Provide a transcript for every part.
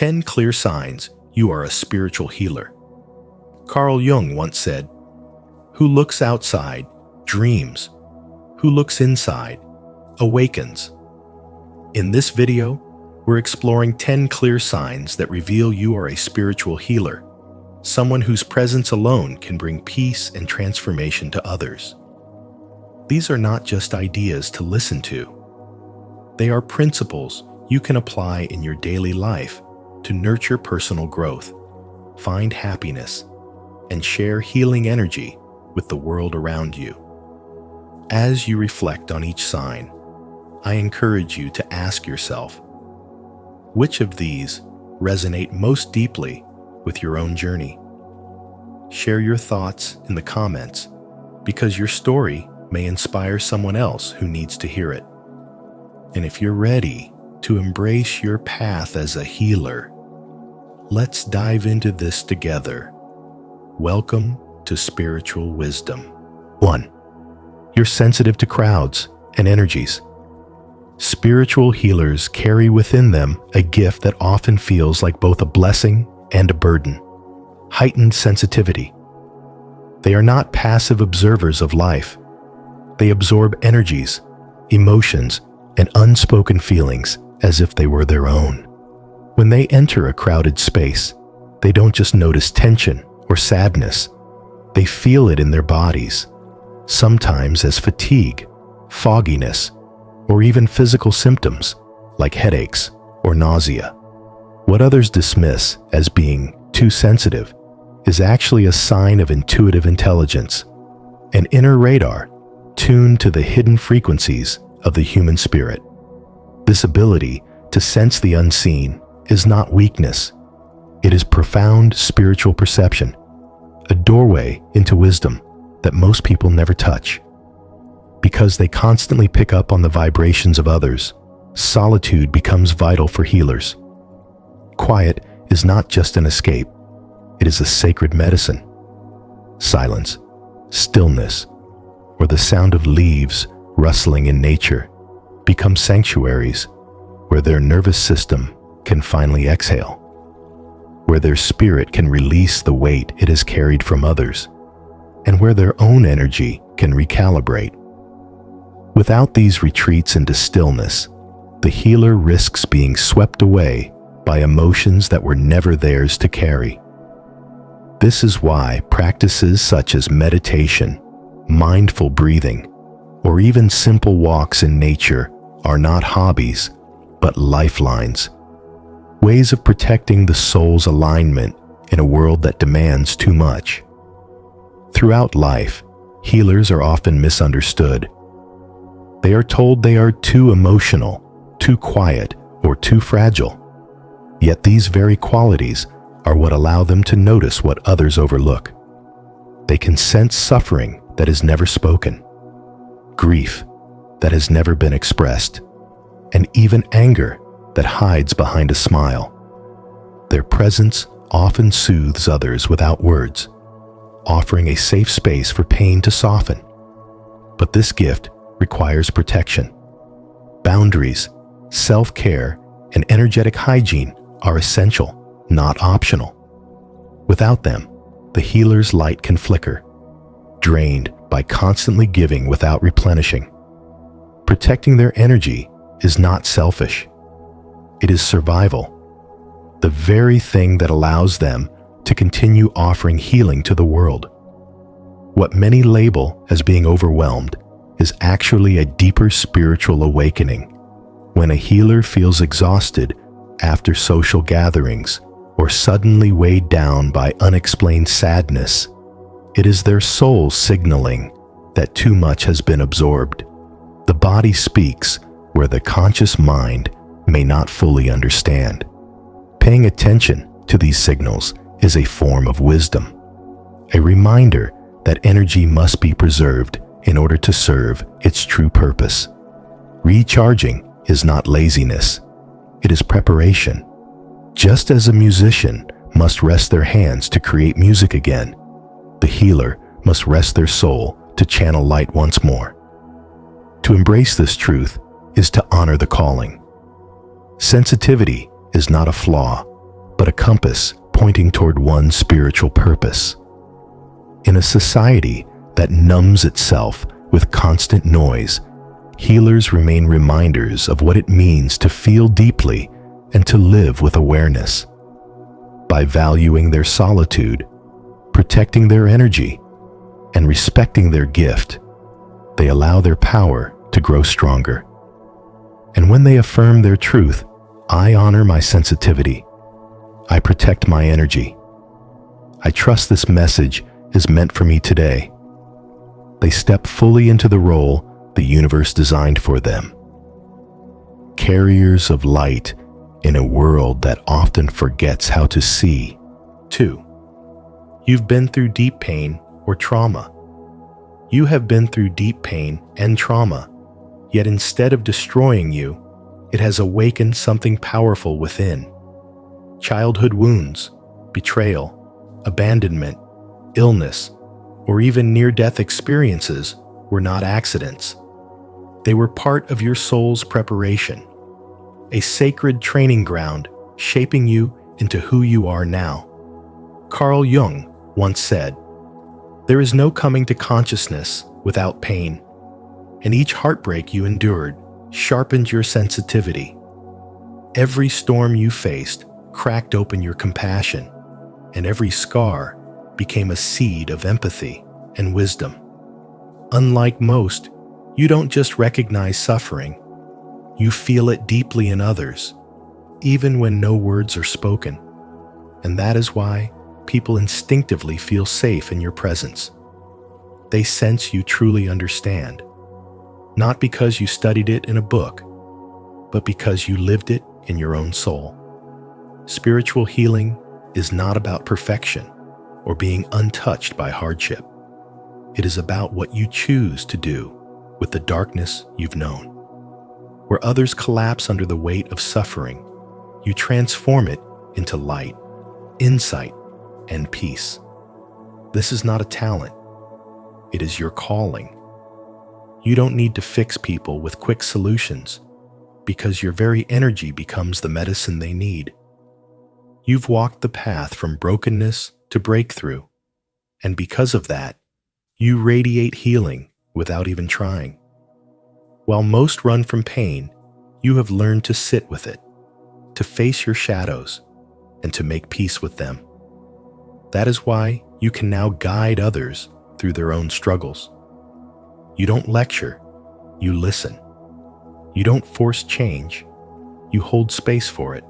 10 clear signs you are a spiritual healer. Carl Jung once said, "Who looks outside dreams. Who looks inside awakens." In this video, we're exploring 10 clear signs that reveal you are a spiritual healer, someone whose presence alone can bring peace and transformation to others. These are not just ideas to listen to. They are principles you can apply in your daily life to nurture personal growth, find happiness, and share healing energy with the world around you. As you reflect on each sign, I encourage you to ask yourself, which of these resonate most deeply with your own journey? Share your thoughts in the comments, because your story may inspire someone else who needs to hear it. And if you're ready to embrace your path as a healer, let's dive into this together. Welcome to Spiritual Wisdom. 1. You're sensitive to crowds and energies. Spiritual healers carry within them a gift that often feels like both a blessing and a burden: heightened sensitivity. They are not passive observers of life. They absorb energies, emotions, and unspoken feelings as if they were their own. When they enter a crowded space, they don't just notice tension or sadness. They feel it in their bodies, sometimes as fatigue, fogginess, or even physical symptoms like headaches or nausea. What others dismiss as being too sensitive is actually a sign of intuitive intelligence, an inner radar tuned to the hidden frequencies of the human spirit. This ability to sense the unseen is not weakness. It is profound spiritual perception, a doorway into wisdom that most people never touch. Because they constantly pick up on the vibrations of others, solitude becomes vital for healers. Quiet is not just an escape, it is a sacred medicine. Silence, stillness, or the sound of leaves rustling in nature become sanctuaries where their nervous system can finally exhale, where their spirit can release the weight it has carried from others, and where their own energy can recalibrate. Without these retreats into stillness, the healer risks being swept away by emotions that were never theirs to carry. This is why practices such as meditation, mindful breathing, or even simple walks in nature are not hobbies, but lifelines, ways of protecting the soul's alignment in a world that demands too much. Throughout life, healers are often misunderstood. They are told they are too emotional, too quiet, or too fragile. Yet these very qualities are what allow them to notice what others overlook. They can sense suffering that is never spoken, grief that has never been expressed, and even anger that hides behind a smile. Their presence often soothes others without words, offering a safe space for pain to soften. But this gift requires protection. Boundaries, self-care, and energetic hygiene are essential, not optional. Without them, the healer's light can flicker, drained by constantly giving without replenishing. Protecting their energy is not selfish. It is survival, the very thing that allows them to continue offering healing to the world. What many label as being overwhelmed is actually a deeper spiritual awakening. When a healer feels exhausted after social gatherings or suddenly weighed down by unexplained sadness, it is their soul signaling that too much has been absorbed. The body speaks where the conscious mind may not fully understand. Paying attention to these signals is a form of wisdom, a reminder that energy must be preserved in order to serve its true purpose. Recharging is not laziness, it is preparation. Just as a musician must rest their hands to create music again, the healer must rest their soul to channel light once more. To embrace this truth is to honor the calling. Sensitivity is not a flaw, but a compass pointing toward one spiritual purpose. In a society that numbs itself with constant noise, healers remain reminders of what it means to feel deeply and to live with awareness. By valuing their solitude, protecting their energy, and respecting their gift, they allow their power to grow stronger. And when they affirm their truth, I honor my sensitivity. I protect my energy. I trust this message is meant for me today. They step fully into the role the universe designed for them. Carriers of light in a world that often forgets how to see. 2. You've been through deep pain or trauma. You have been through deep pain and trauma, yet instead of destroying you, it has awakened something powerful within. Childhood wounds, betrayal, abandonment, illness, or even near-death experiences were not accidents. They were part of your soul's preparation, a sacred training ground shaping you into who you are now. Carl Jung once said, "There is no coming to consciousness without pain, and each heartbreak you endured sharpened your sensitivity. Every storm you faced cracked open your compassion, and every scar became a seed of empathy and wisdom. Unlike most, you don't just recognize suffering, you feel it deeply in others, even when no words are spoken. And that is why people instinctively feel safe in your presence. They sense you truly understand, not because you studied it in a book, but because you lived it in your own soul." Spiritual healing is not about perfection or being untouched by hardship. It is about what you choose to do with the darkness you've known. Where others collapse under the weight of suffering, you transform it into light, insight, and peace. This is not a talent. It is your calling. You don't need to fix people with quick solutions, because your very energy becomes the medicine they need. You've walked the path from brokenness to breakthrough, and because of that, you radiate healing without even trying. While most run from pain, you have learned to sit with it, to face your shadows, and to make peace with them. That is why you can now guide others through their own struggles. You don't lecture, you listen. You don't force change, you hold space for it.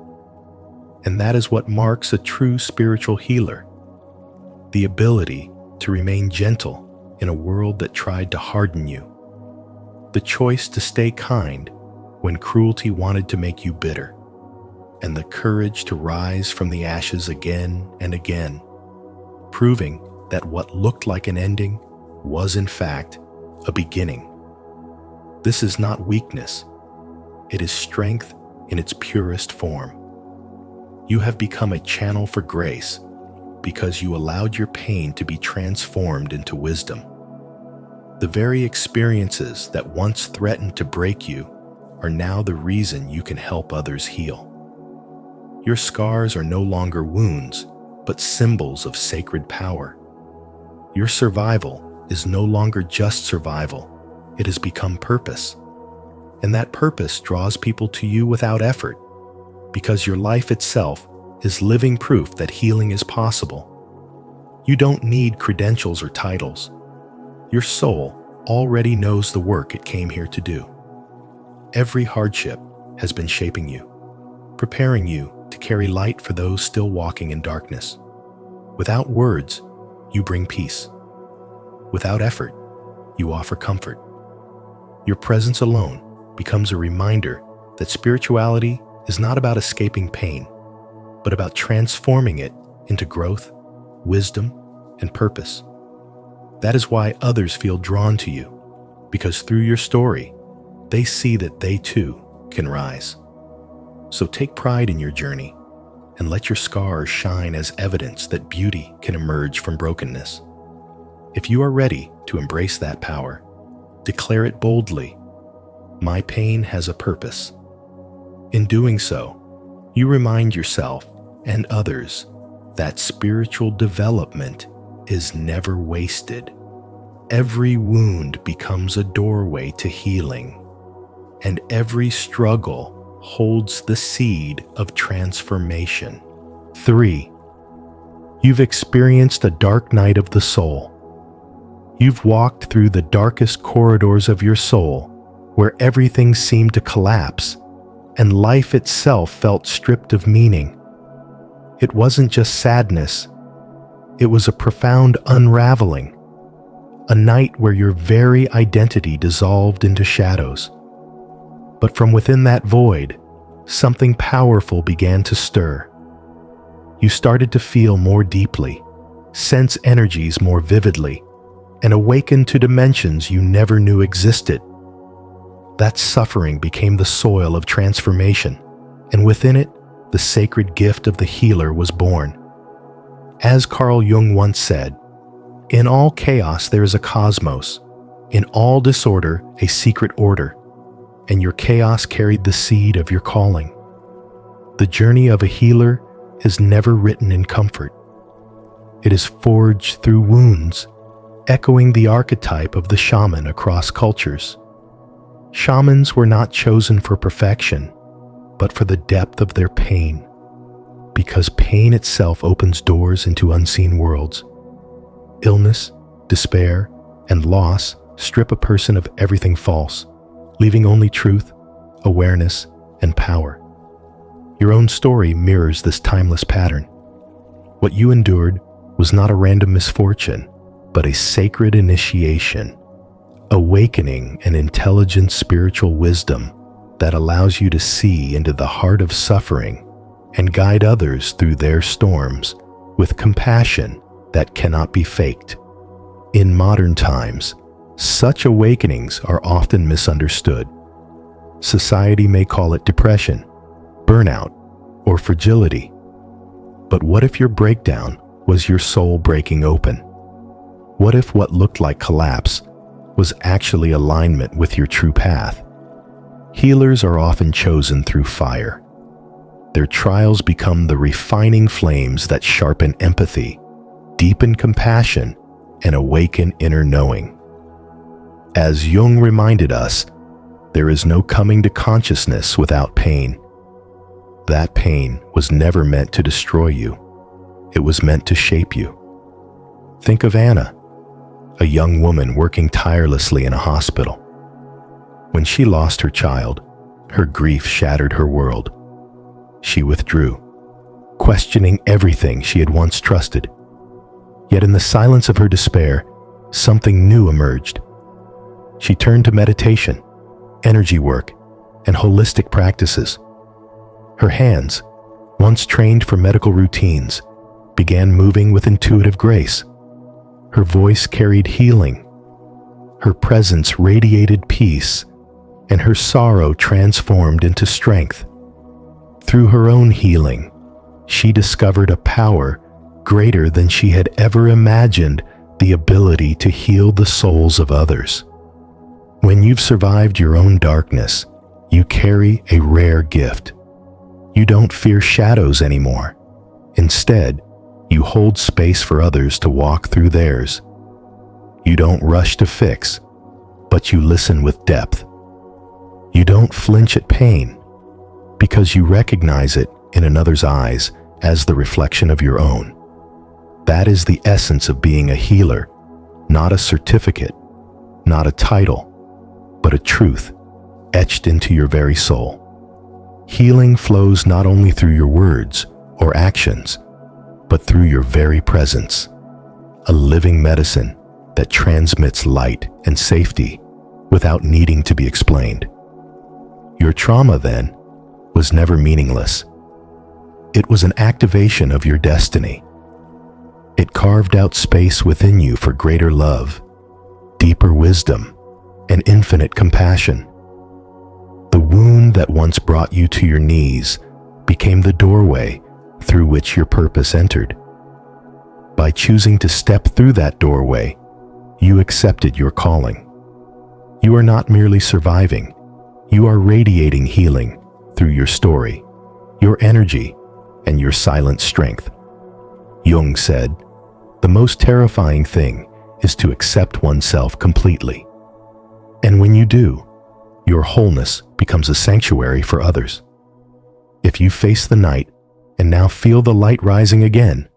And that is what marks a true spiritual healer: the ability to remain gentle in a world that tried to harden you, the choice to stay kind when cruelty wanted to make you bitter, and the courage to rise from the ashes again and again, proving that what looked like an ending was in fact a beginning. This is not weakness, it is strength in its purest form. You have become a channel for grace because you allowed your pain to be transformed into wisdom. The very experiences that once threatened to break you are now the reason you can help others heal. Your scars are no longer wounds, but symbols of sacred power. Your survival is no longer just survival, it has become purpose. And that purpose draws people to you without effort, because your life itself is living proof that healing is possible. You don't need credentials or titles. Your soul already knows the work it came here to do. Every hardship has been shaping you, preparing you to carry light for those still walking in darkness. Without words, you bring peace. Without effort, you offer comfort. Your presence alone becomes a reminder that spirituality is not about escaping pain, but about transforming it into growth, wisdom, and purpose. That is why others feel drawn to you, because through your story, they see that they too can rise. So take pride in your journey and let your scars shine as evidence that beauty can emerge from brokenness. If you are ready to embrace that power, declare it boldly: my pain has a purpose. In doing so, you remind yourself and others that spiritual development is never wasted. Every wound becomes a doorway to healing, and every struggle holds the seed of transformation. 3. You've experienced a dark night of the soul. You've walked through the darkest corridors of your soul, where everything seemed to collapse, and life itself felt stripped of meaning. It wasn't just sadness, it was a profound unraveling, a night where your very identity dissolved into shadows. But from within that void, something powerful began to stir. You started to feel more deeply, sense energies more vividly, and awaken to dimensions you never knew existed. That suffering became the soil of transformation, and within it, the sacred gift of the healer was born. As Carl Jung once said, "In all chaos there is a cosmos, in all disorder a secret order, and your chaos carried the seed of your calling." The journey of a healer is never written in comfort. It is forged through wounds, echoing the archetype of the shaman across cultures. Shamans were not chosen for perfection, but for the depth of their pain, because pain itself opens doors into unseen worlds. Illness, despair, and loss strip a person of everything false, leaving only truth, awareness, and power. Your own story mirrors this timeless pattern. What you endured was not a random misfortune, but a sacred initiation, awakening an intelligent spiritual wisdom that allows you to see into the heart of suffering and guide others through their storms with compassion that cannot be faked. In modern times, such awakenings are often misunderstood. Society may call it depression, burnout, or fragility. But what if your breakdown was your soul breaking open? What if what looked like collapse was actually alignment with your true path? Healers are often chosen through fire. Their trials become the refining flames that sharpen empathy, deepen compassion, and awaken inner knowing. As Jung reminded us, there is no coming to consciousness without pain. That pain was never meant to destroy you. It was meant to shape you. Think of Anna, a young woman working tirelessly in a hospital. When she lost her child, her grief shattered her world. She withdrew, questioning everything she had once trusted. Yet in the silence of her despair, something new emerged. She turned to meditation, energy work, and holistic practices. Her hands, once trained for medical routines, began moving with intuitive grace. Her voice carried healing. Her presence radiated peace, and her sorrow transformed into strength. Through her own healing, she discovered a power greater than she had ever imagined, the ability to heal the souls of others. When you've survived your own darkness, you carry a rare gift. You don't fear shadows anymore. Instead, you hold space for others to walk through theirs. You don't rush to fix, but you listen with depth. You don't flinch at pain, because you recognize it in another's eyes as the reflection of your own. That is the essence of being a healer, not a certificate, not a title, but a truth etched into your very soul. Healing flows not only through your words or actions, but through your very presence, a living medicine that transmits light and safety without needing to be explained. Your trauma, then, was never meaningless. It was an activation of your destiny. It carved out space within you for greater love, deeper wisdom, and infinite compassion. The wound that once brought you to your knees became the doorway through which your purpose entered. By choosing to step through that doorway, you accepted your calling. You are not merely surviving, you are radiating healing through your story, your energy, and your silent strength. Jung said, "The most terrifying thing is to accept oneself completely. And when you do, your wholeness becomes a sanctuary for others." If you face the night and now feel the light rising again,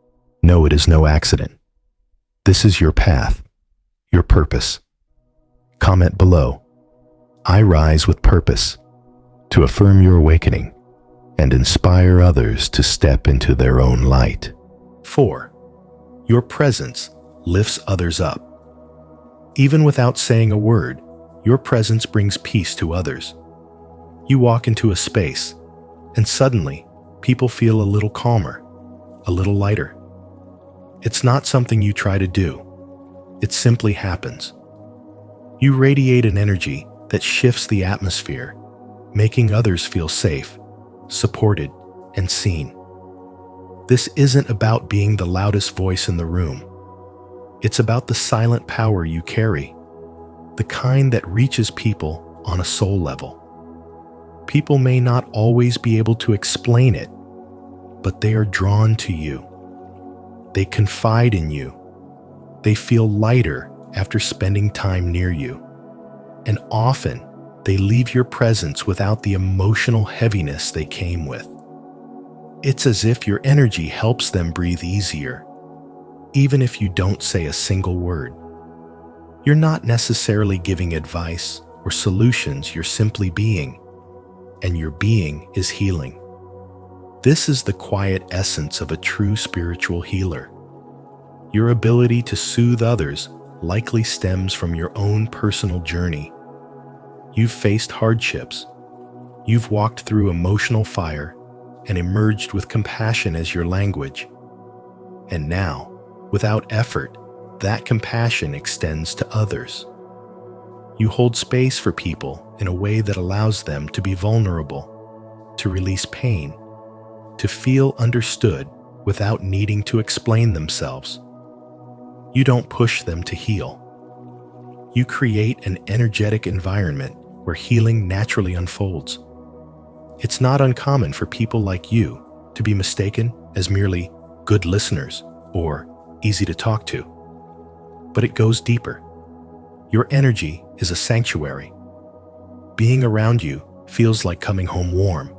know it is no accident. This is your path, your purpose. Comment below, "I rise with purpose," to affirm your awakening and inspire others to step into their own light. 4. Your presence lifts others up. Even without saying a word, your presence brings peace to others. You walk into a space, and suddenly, people feel a little calmer, a little lighter. It's not something you try to do. It simply happens. You radiate an energy that shifts the atmosphere, making others feel safe, supported, and seen. This isn't about being the loudest voice in the room. It's about the silent power you carry, the kind that reaches people on a soul level. People may not always be able to explain it, but they are drawn to you. They confide in you. They feel lighter after spending time near you. And often, they leave your presence without the emotional heaviness they came with. It's as if your energy helps them breathe easier, even if you don't say a single word. You're not necessarily giving advice or solutions, you're simply being, and your being is healing. This is the quiet essence of a true spiritual healer. Your ability to soothe others likely stems from your own personal journey. You've faced hardships. You've walked through emotional fire and emerged with compassion as your language. And now, without effort, that compassion extends to others. You hold space for people in a way that allows them to be vulnerable, to release pain, to feel understood without needing to explain themselves. You don't push them to heal. You create an energetic environment where healing naturally unfolds. It's not uncommon for people like you to be mistaken as merely good listeners or easy to talk to. But it goes deeper. Your energy is a sanctuary. Being around you feels like coming home warm,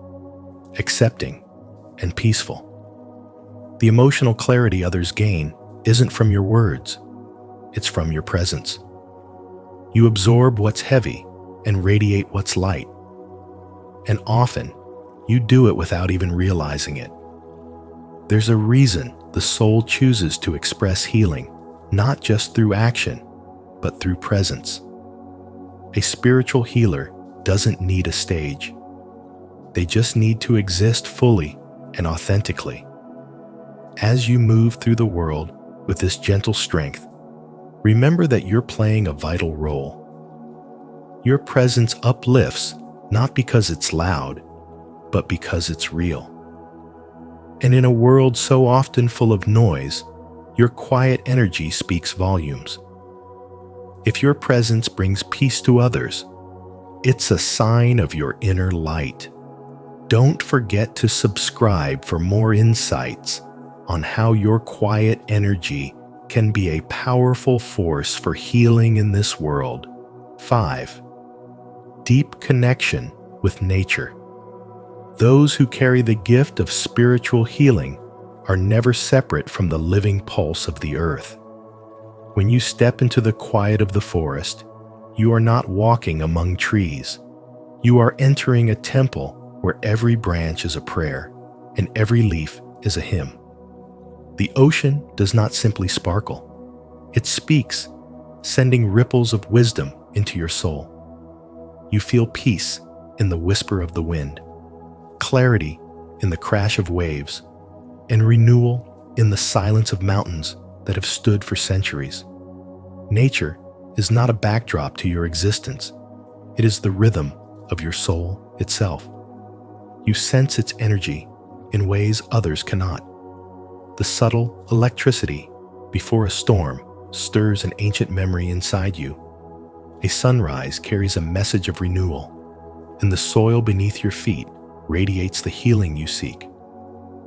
accepting, and peaceful. The emotional clarity others gain isn't from your words, it's from your presence. You absorb what's heavy and radiate what's light. And often, you do it without even realizing it. There's a reason the soul chooses to express healing, not just through action, but through presence. A spiritual healer doesn't need a stage. They just need to exist fully and authentically. As you move through the world with this gentle strength, remember that you're playing a vital role. Your presence uplifts not because it's loud, but because it's real. And in a world so often full of noise, your quiet energy speaks volumes. If your presence brings peace to others, it's a sign of your inner light. Don't forget to subscribe for more insights on how your quiet energy can be a powerful force for healing in this world. 5. Deep connection with nature. Those who carry the gift of spiritual healing are never separate from the living pulse of the earth. When you step into the quiet of the forest, you are not walking among trees. You are entering a temple where every branch is a prayer and every leaf is a hymn. The ocean does not simply sparkle. It speaks, sending ripples of wisdom into your soul. You feel peace in the whisper of the wind, clarity in the crash of waves, and renewal in the silence of mountains that have stood for centuries. Nature is not a backdrop to your existence. It is the rhythm of your soul itself. You sense its energy in ways others cannot. The subtle electricity before a storm stirs an ancient memory inside you. A sunrise carries a message of renewal, and the soil beneath your feet radiates the healing you seek.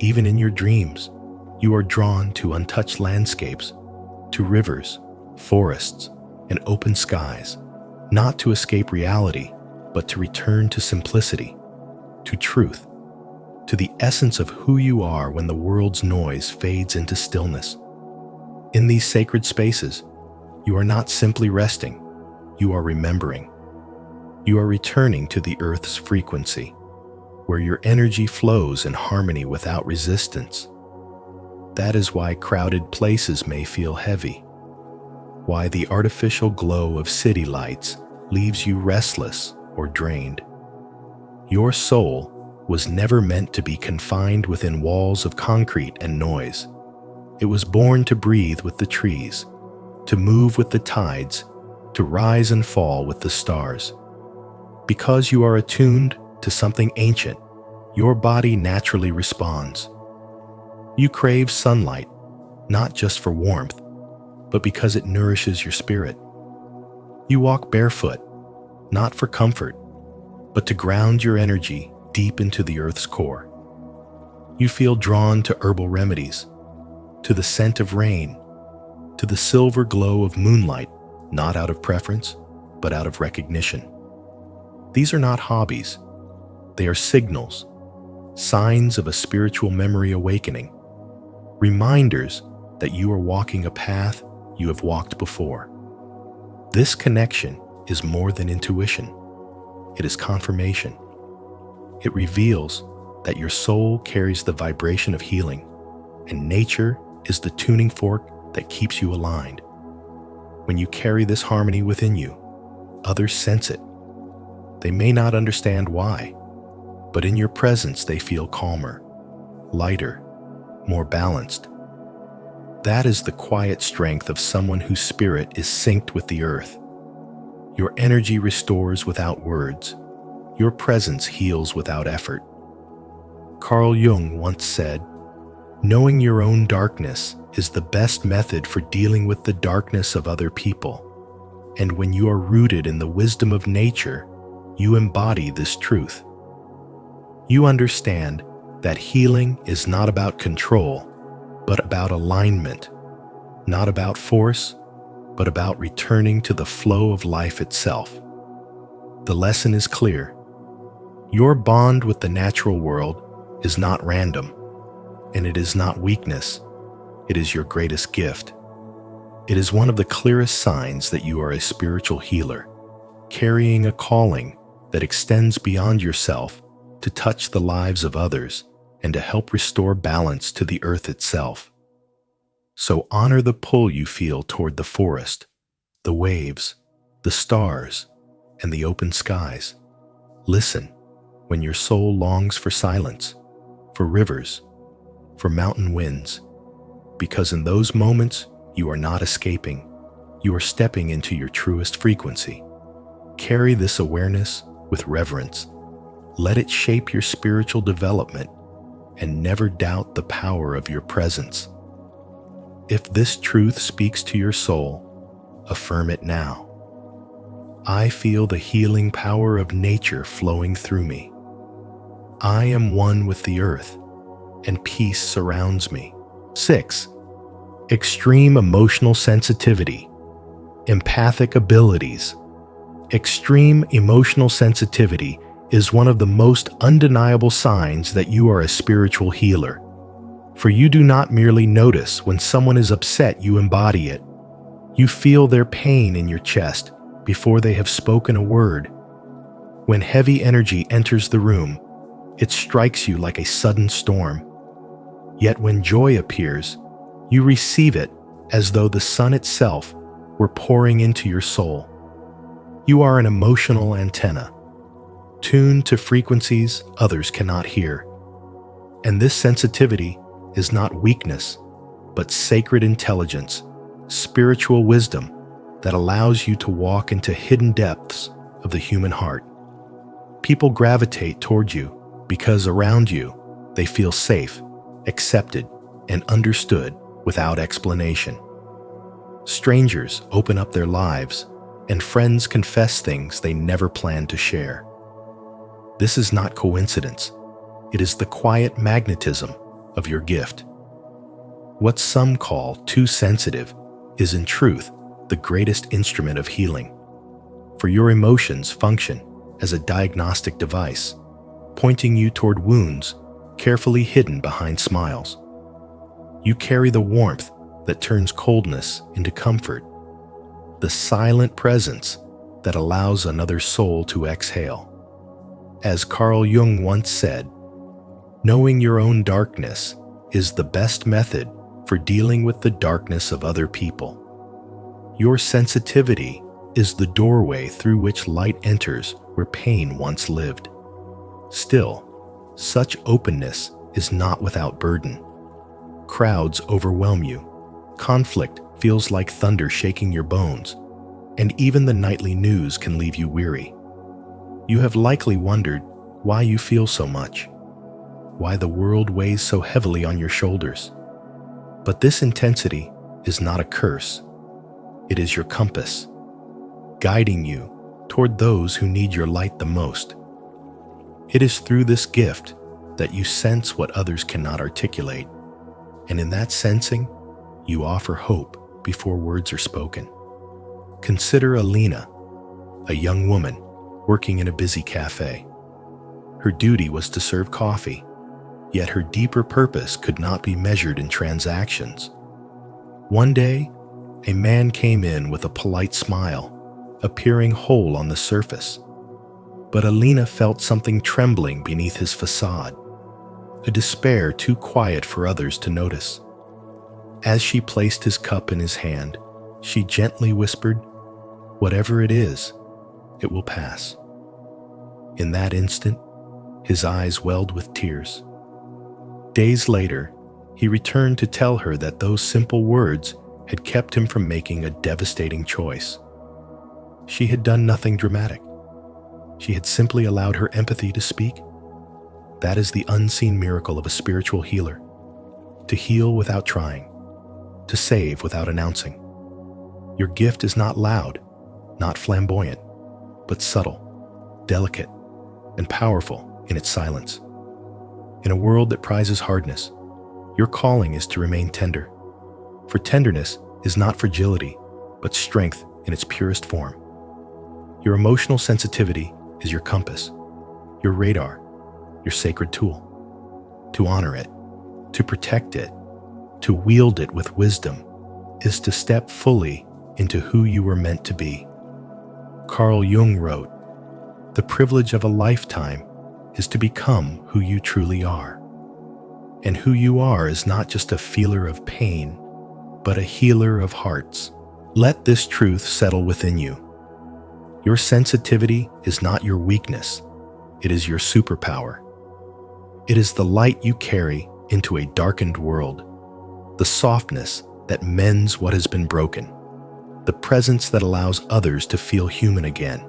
Even in your dreams, you are drawn to untouched landscapes, to rivers, forests, and open skies, not to escape reality, but to return to simplicity, to truth, to the essence of who you are when the world's noise fades into stillness. In these sacred spaces, you are not simply resting, you are remembering. You are returning to the earth's frequency, where your energy flows in harmony without resistance. That is why crowded places may feel heavy, why the artificial glow of city lights leaves you restless or drained. Your soul was never meant to be confined within walls of concrete and noise. It was born to breathe with the trees, to move with the tides, to rise and fall with the stars. Because you are attuned to something ancient, your body naturally responds. You crave sunlight, not just for warmth, but because it nourishes your spirit. You walk barefoot, not for comfort, but to ground your energy deep into the earth's core. You feel drawn to herbal remedies, to the scent of rain, to the silver glow of moonlight, not out of preference, but out of recognition. These are not hobbies. They are signals, signs of a spiritual memory awakening, reminders that you are walking a path you have walked before. This connection is more than intuition. It is confirmation. It reveals that your soul carries the vibration of healing, and nature is the tuning fork that keeps you aligned. When you carry this harmony within you, others sense it. They may not understand why, but in your presence they feel calmer, lighter, more balanced. That is the quiet strength of someone whose spirit is synced with the earth. Your energy restores without words. Your presence heals without effort. Carl Jung once said, "Knowing your own darkness is the best method for dealing with the darkness of other people. And when you are rooted in the wisdom of nature, you embody this truth. You understand that healing is not about control, but about alignment, not about force, but about returning to the flow of life itself." The lesson is clear. Your bond with the natural world is not random, and it is not weakness. It is your greatest gift. It is one of the clearest signs that you are a spiritual healer, carrying a calling that extends beyond yourself to touch the lives of others and to help restore balance to the earth itself. So honor the pull you feel toward the forest, the waves, the stars, and the open skies. Listen when your soul longs for silence, for rivers, for mountain winds, because in those moments you are not escaping, you are stepping into your truest frequency. Carry this awareness with reverence. Let it shape your spiritual development, and never doubt the power of your presence. If this truth speaks to your soul, affirm it now. I feel the healing power of nature flowing through me. I am one with the earth, and peace surrounds me. 6. Extreme emotional sensitivity. Empathic abilities. Extreme emotional sensitivity is one of the most undeniable signs that you are a spiritual healer. For you do not merely notice when someone is upset, you embody it. You feel their pain in your chest before they have spoken a word. When heavy energy enters the room, it strikes you like a sudden storm. Yet when joy appears, you receive it as though the sun itself were pouring into your soul. You are an emotional antenna, tuned to frequencies others cannot hear. And this sensitivity is not weakness, but sacred intelligence, spiritual wisdom that allows you to walk into hidden depths of the human heart. People gravitate toward you because around you they feel safe, accepted, and understood without explanation. Strangers open up their lives, and friends confess things they never planned to share. This is not coincidence. It is the quiet magnetism of your gift. What some call too sensitive is in truth the greatest instrument of healing, for your emotions function as a diagnostic device, pointing you toward wounds carefully hidden behind smiles. You carry the warmth that turns coldness into comfort, the silent presence that allows another soul to exhale. As Carl Jung once said, knowing your own darkness is the best method for dealing with the darkness of other people. Your sensitivity is the doorway through which light enters where pain once lived. Still, such openness is not without burden. Crowds overwhelm you. Conflict feels like thunder shaking your bones, and even the nightly news can leave you weary. You have likely wondered why you feel so much, why the world weighs so heavily on your shoulders. But this intensity is not a curse. It is your compass, guiding you toward those who need your light the most. It is through this gift that you sense what others cannot articulate, and in that sensing, you offer hope before words are spoken. Consider Alina, a young woman working in a busy cafe. Her duty was to serve coffee, yet her deeper purpose could not be measured in transactions. One day, a man came in with a polite smile, appearing whole on the surface. But Alina felt something trembling beneath his facade, a despair too quiet for others to notice. As she placed his cup in his hand, she gently whispered, "Whatever it is, it will pass." In that instant, his eyes welled with tears. Days later, he returned to tell her that those simple words had kept him from making a devastating choice. She had done nothing dramatic. She had simply allowed her empathy to speak. That is the unseen miracle of a spiritual healer: to heal without trying, to save without announcing. Your gift is not loud, not flamboyant, but subtle, delicate, and powerful in its silence. In a world that prizes hardness, your calling is to remain tender. For tenderness is not fragility, but strength in its purest form. Your emotional sensitivity is your compass, your radar, your sacred tool. To honor it, to protect it, to wield it with wisdom, is to step fully into who you were meant to be. Carl Jung wrote, "The privilege of a lifetime is to become who you truly are." And who you are is not just a feeler of pain, but a healer of hearts. Let this truth settle within you. Your sensitivity is not your weakness, it is your superpower. It is the light you carry into a darkened world, the softness that mends what has been broken, the presence that allows others to feel human again.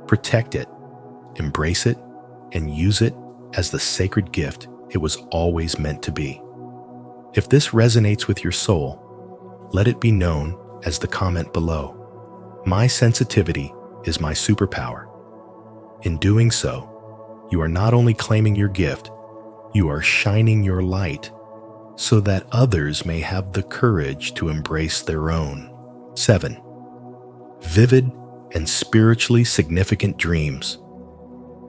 Protect it, embrace it, and use it as the sacred gift it was always meant to be. If this resonates with your soul, let it be known as the comment below. My sensitivity is my superpower. In doing so, you are not only claiming your gift, you are shining your light so that others may have the courage to embrace their own. 7. Vivid and spiritually significant dreams.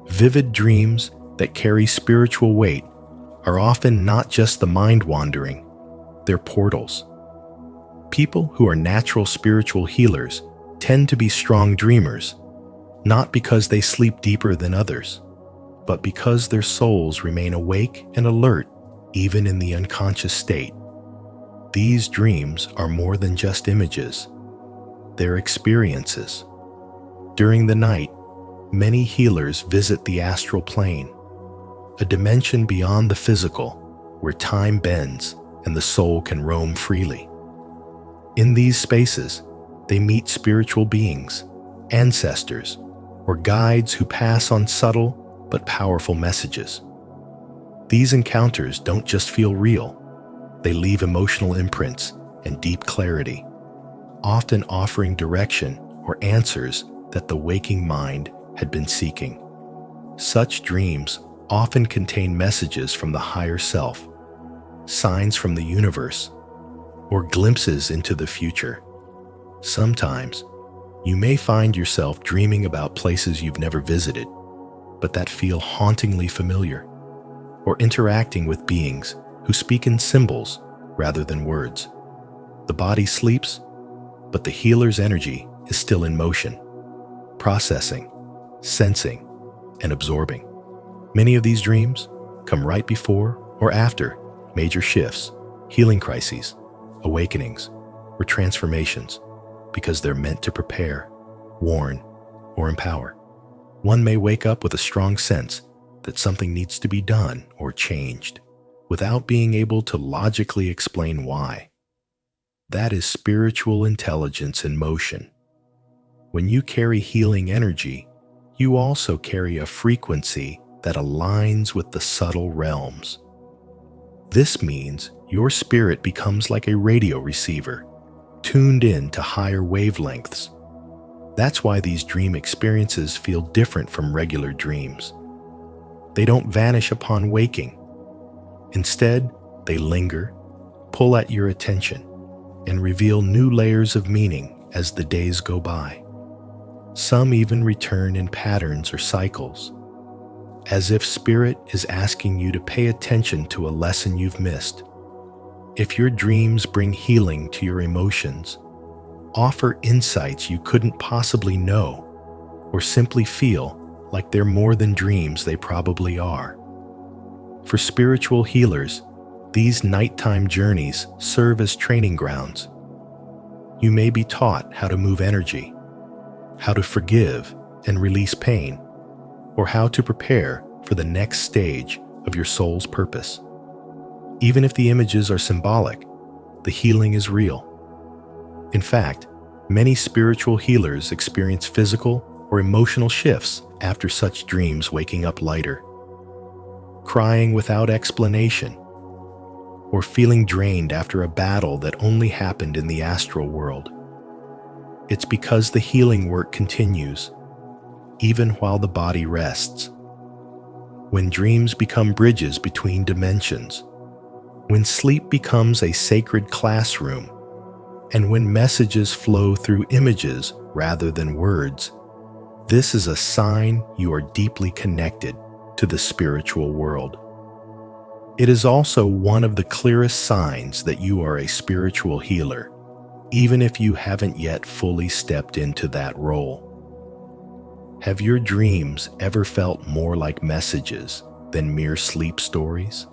Vivid dreams that carry spiritual weight are often not just the mind wandering, they're portals. People who are natural spiritual healers tend to be strong dreamers, not because they sleep deeper than others, but because their souls remain awake and alert even in the unconscious state. These dreams are more than just images, they're experiences. During the night, many healers visit the astral plane, a dimension beyond the physical where time bends and the soul can roam freely. In these spaces, they meet spiritual beings, ancestors, or guides who pass on subtle but powerful messages. These encounters don't just feel real, they leave emotional imprints and deep clarity, often offering direction or answers that the waking mind had been seeking. Such dreams often contain messages from the higher self, signs from the universe, or glimpses into the future. Sometimes, you may find yourself dreaming about places you've never visited, but that feel hauntingly familiar, or interacting with beings who speak in symbols rather than words. The body sleeps, but the healer's energy is still in motion, processing, sensing, and absorbing. Many of these dreams come right before or after major shifts, healing crises, awakenings, or transformations, because they're meant to prepare, warn, or empower. One may wake up with a strong sense that something needs to be done or changed, without being able to logically explain why. That is spiritual intelligence in motion. When you carry healing energy, you also carry a frequency that aligns with the subtle realms. This means your spirit becomes like a radio receiver, tuned in to higher wavelengths. That's why these dream experiences feel different from regular dreams. They don't vanish upon waking. Instead, they linger, pull at your attention, and reveal new layers of meaning as the days go by. Some even return in patterns or cycles, as if spirit is asking you to pay attention to a lesson you've missed. If your dreams bring healing to your emotions, offer insights you couldn't possibly know, or simply feel like they're more than dreams they probably are. For spiritual healers, these nighttime journeys serve as training grounds. You may be taught how to move energy, how to forgive and release pain, or how to prepare for the next stage of your soul's purpose. Even if the images are symbolic, the healing is real. In fact, many spiritual healers experience physical or emotional shifts after such dreams, waking up lighter, crying without explanation, or feeling drained after a battle that only happened in the astral world. It's because the healing work continues, even while the body rests. When dreams become bridges between dimensions, when sleep becomes a sacred classroom, and when messages flow through images rather than words, this is a sign you are deeply connected to the spiritual world. It is also one of the clearest signs that you are a spiritual healer, even if you haven't yet fully stepped into that role. Have your dreams ever felt more like messages than mere sleep stories?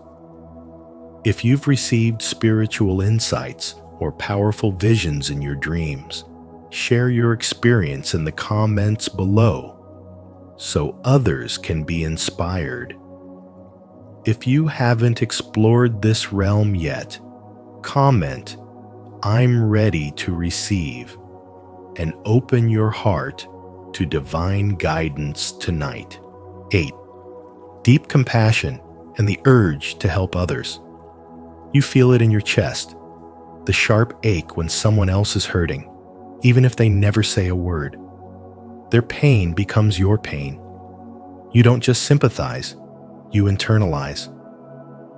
If you've received spiritual insights or powerful visions in your dreams, share your experience in the comments below so others can be inspired. If you haven't explored this realm yet, comment, "I'm ready to receive," and open your heart to divine guidance tonight. 8. Deep compassion and the urge to help others. You feel it in your chest, the sharp ache when someone else is hurting, even if they never say a word. Their pain becomes your pain. You don't just sympathize, you internalize.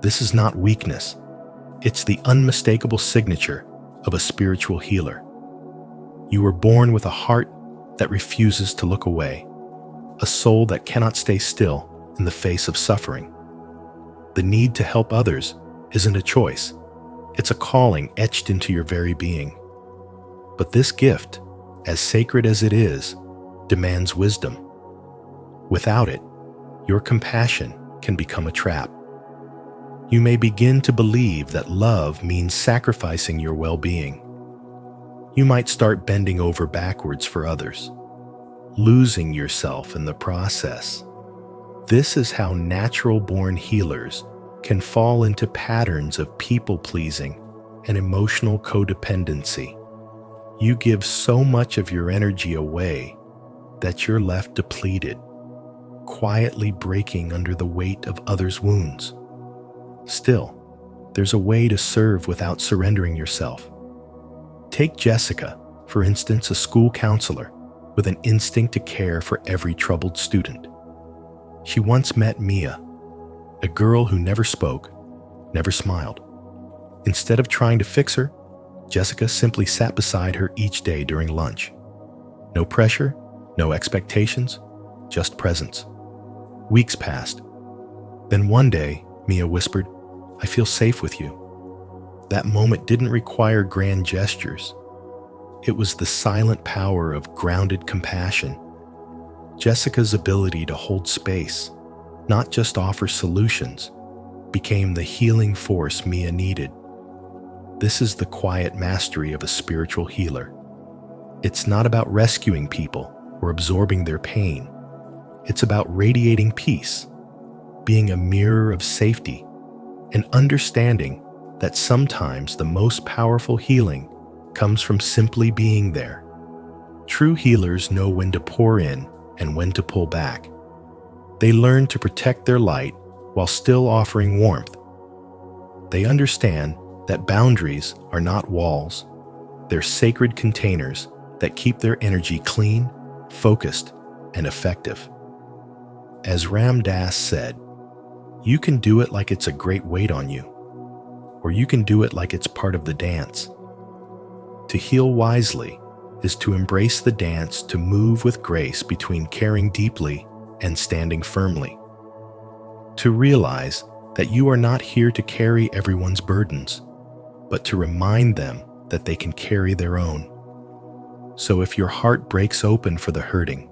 This is not weakness. It's the unmistakable signature of a spiritual healer. You were born with a heart that refuses to look away, a soul that cannot stay still in the face of suffering. The need to help others isn't a choice. It's a calling etched into your very being. But this gift, as sacred as it is, demands wisdom. Without it, your compassion can become a trap. You may begin to believe that love means sacrificing your well-being. You might start bending over backwards for others, losing yourself in the process. This is how natural-born healers can fall into patterns of people-pleasing and emotional codependency. You give so much of your energy away that you're left depleted, quietly breaking under the weight of others' wounds. Still, there's a way to serve without surrendering yourself. Take Jessica, for instance, a school counselor with an instinct to care for every troubled student. She once met Mia, a girl who never spoke, never smiled, Instead of trying to fix her, Jessica simply sat beside her each day during lunch. No pressure, no expectations, just presence. Weeks passed. Then one day, Mia whispered, "I feel safe with you." That moment didn't require grand gestures. It was the silent power of grounded compassion. Jessica's ability to hold space, not just offer solutions, became the healing force Mia needed. This is the quiet mastery of a spiritual healer. It's not about rescuing people or absorbing their pain. It's about radiating peace, being a mirror of safety, and understanding that sometimes the most powerful healing comes from simply being there. True healers know when to pour in and when to pull back. They learn to protect their light while still offering warmth. They understand that boundaries are not walls. They're sacred containers that keep their energy clean, focused, and effective. As Ram Dass said, "You can do it like it's a great weight on you, or you can do it like it's part of the dance." To heal wisely is to embrace the dance, to move with grace between caring deeply and standing firmly. To realize that you are not here to carry everyone's burdens, but to remind them that they can carry their own. So if your heart breaks open for the hurting,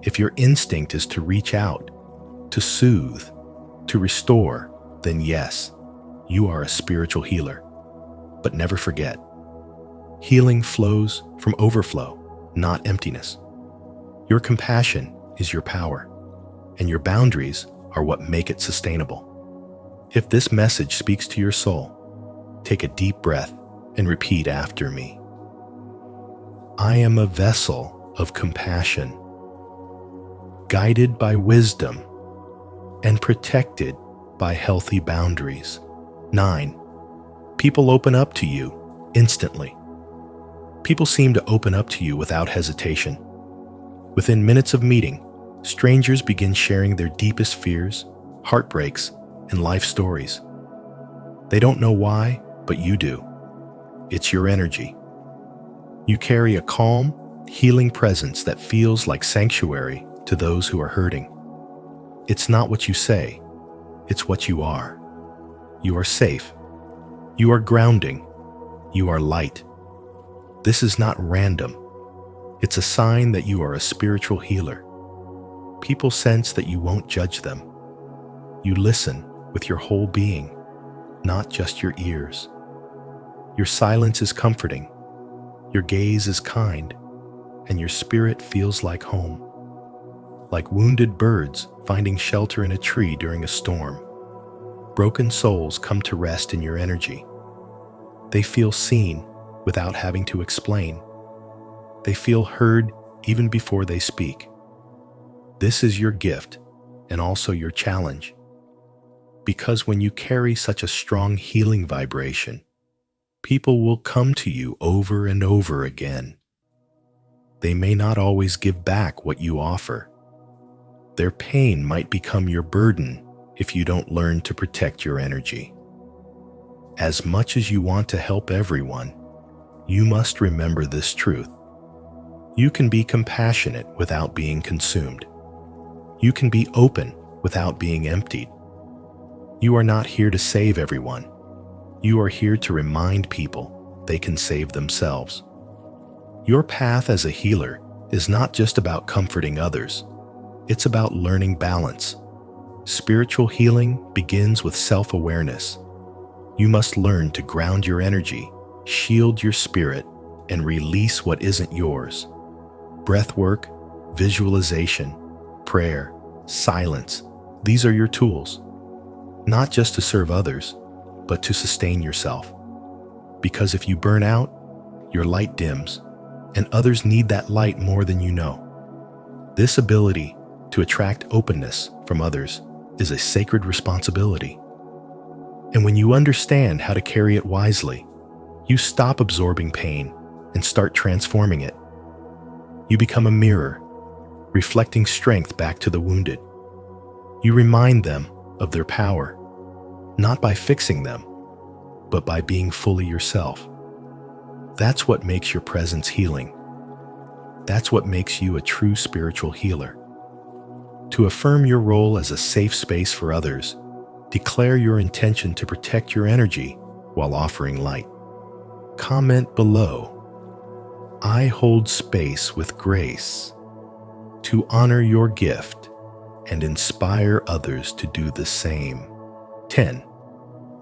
if your instinct is to reach out, to soothe, to restore, then yes, you are a spiritual healer. But never forget, healing flows from overflow, not emptiness. Your compassion is your power, and your boundaries are what make it sustainable. If this message speaks to your soul, take a deep breath and repeat after me. I am a vessel of compassion, guided by wisdom and protected by healthy boundaries. 9. People open up to you instantly. People seem to open up to you without hesitation. Within minutes of meeting, strangers begin sharing their deepest fears, heartbreaks, and life stories. They don't know why, but you do. It's your energy. You carry a calm, healing presence that feels like sanctuary to those who are hurting. It's not what you say, it's what you are. You are safe. You are grounding. You are light. This is not random. It's a sign that you are a spiritual healer. People sense that you won't judge them. You listen with your whole being, not just your ears. Your silence is comforting. Your gaze is kind, and your spirit feels like home. Like wounded birds finding shelter in a tree during a storm, broken souls come to rest in your energy. They feel seen without having to explain. They feel heard even before they speak. This is your gift and also your challenge. Because when you carry such a strong healing vibration, people will come to you over and over again. They may not always give back what you offer. Their pain might become your burden if you don't learn to protect your energy. As much as you want to help everyone, you must remember this truth. You can be compassionate without being consumed. You can be open without being emptied. You are not here to save everyone. You are here to remind people they can save themselves. Your path as a healer is not just about comforting others. It's about learning balance. Spiritual healing begins with self-awareness. You must learn to ground your energy, shield your spirit, and release what isn't yours. Breath work, visualization, prayer, silence, these are your tools. Not just to serve others, but to sustain yourself. Because if you burn out, your light dims, and others need that light more than you know. This ability to attract openness from others is a sacred responsibility. And when you understand how to carry it wisely, you stop absorbing pain and start transforming it. You become a mirror, reflecting strength back to the wounded. You remind them of their power, not by fixing them, but by being fully yourself. That's what makes your presence healing. That's what makes you a true spiritual healer. To affirm your role as a safe space for others, declare your intention to protect your energy while offering light. Comment below, "I hold space with grace to honor your gift and inspire others to do the same." 10.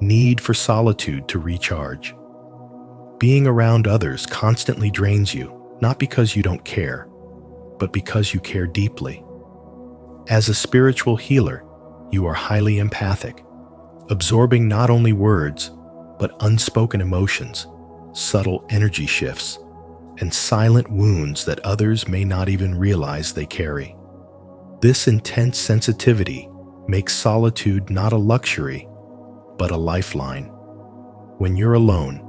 Need for solitude to recharge. Being around others constantly drains you, not because you don't care, but because you care deeply. As a spiritual healer, you are highly empathic, absorbing not only words, but unspoken emotions, subtle energy shifts, and silent wounds that others may not even realize they carry. This intense sensitivity makes solitude not a luxury, but a lifeline. When you're alone,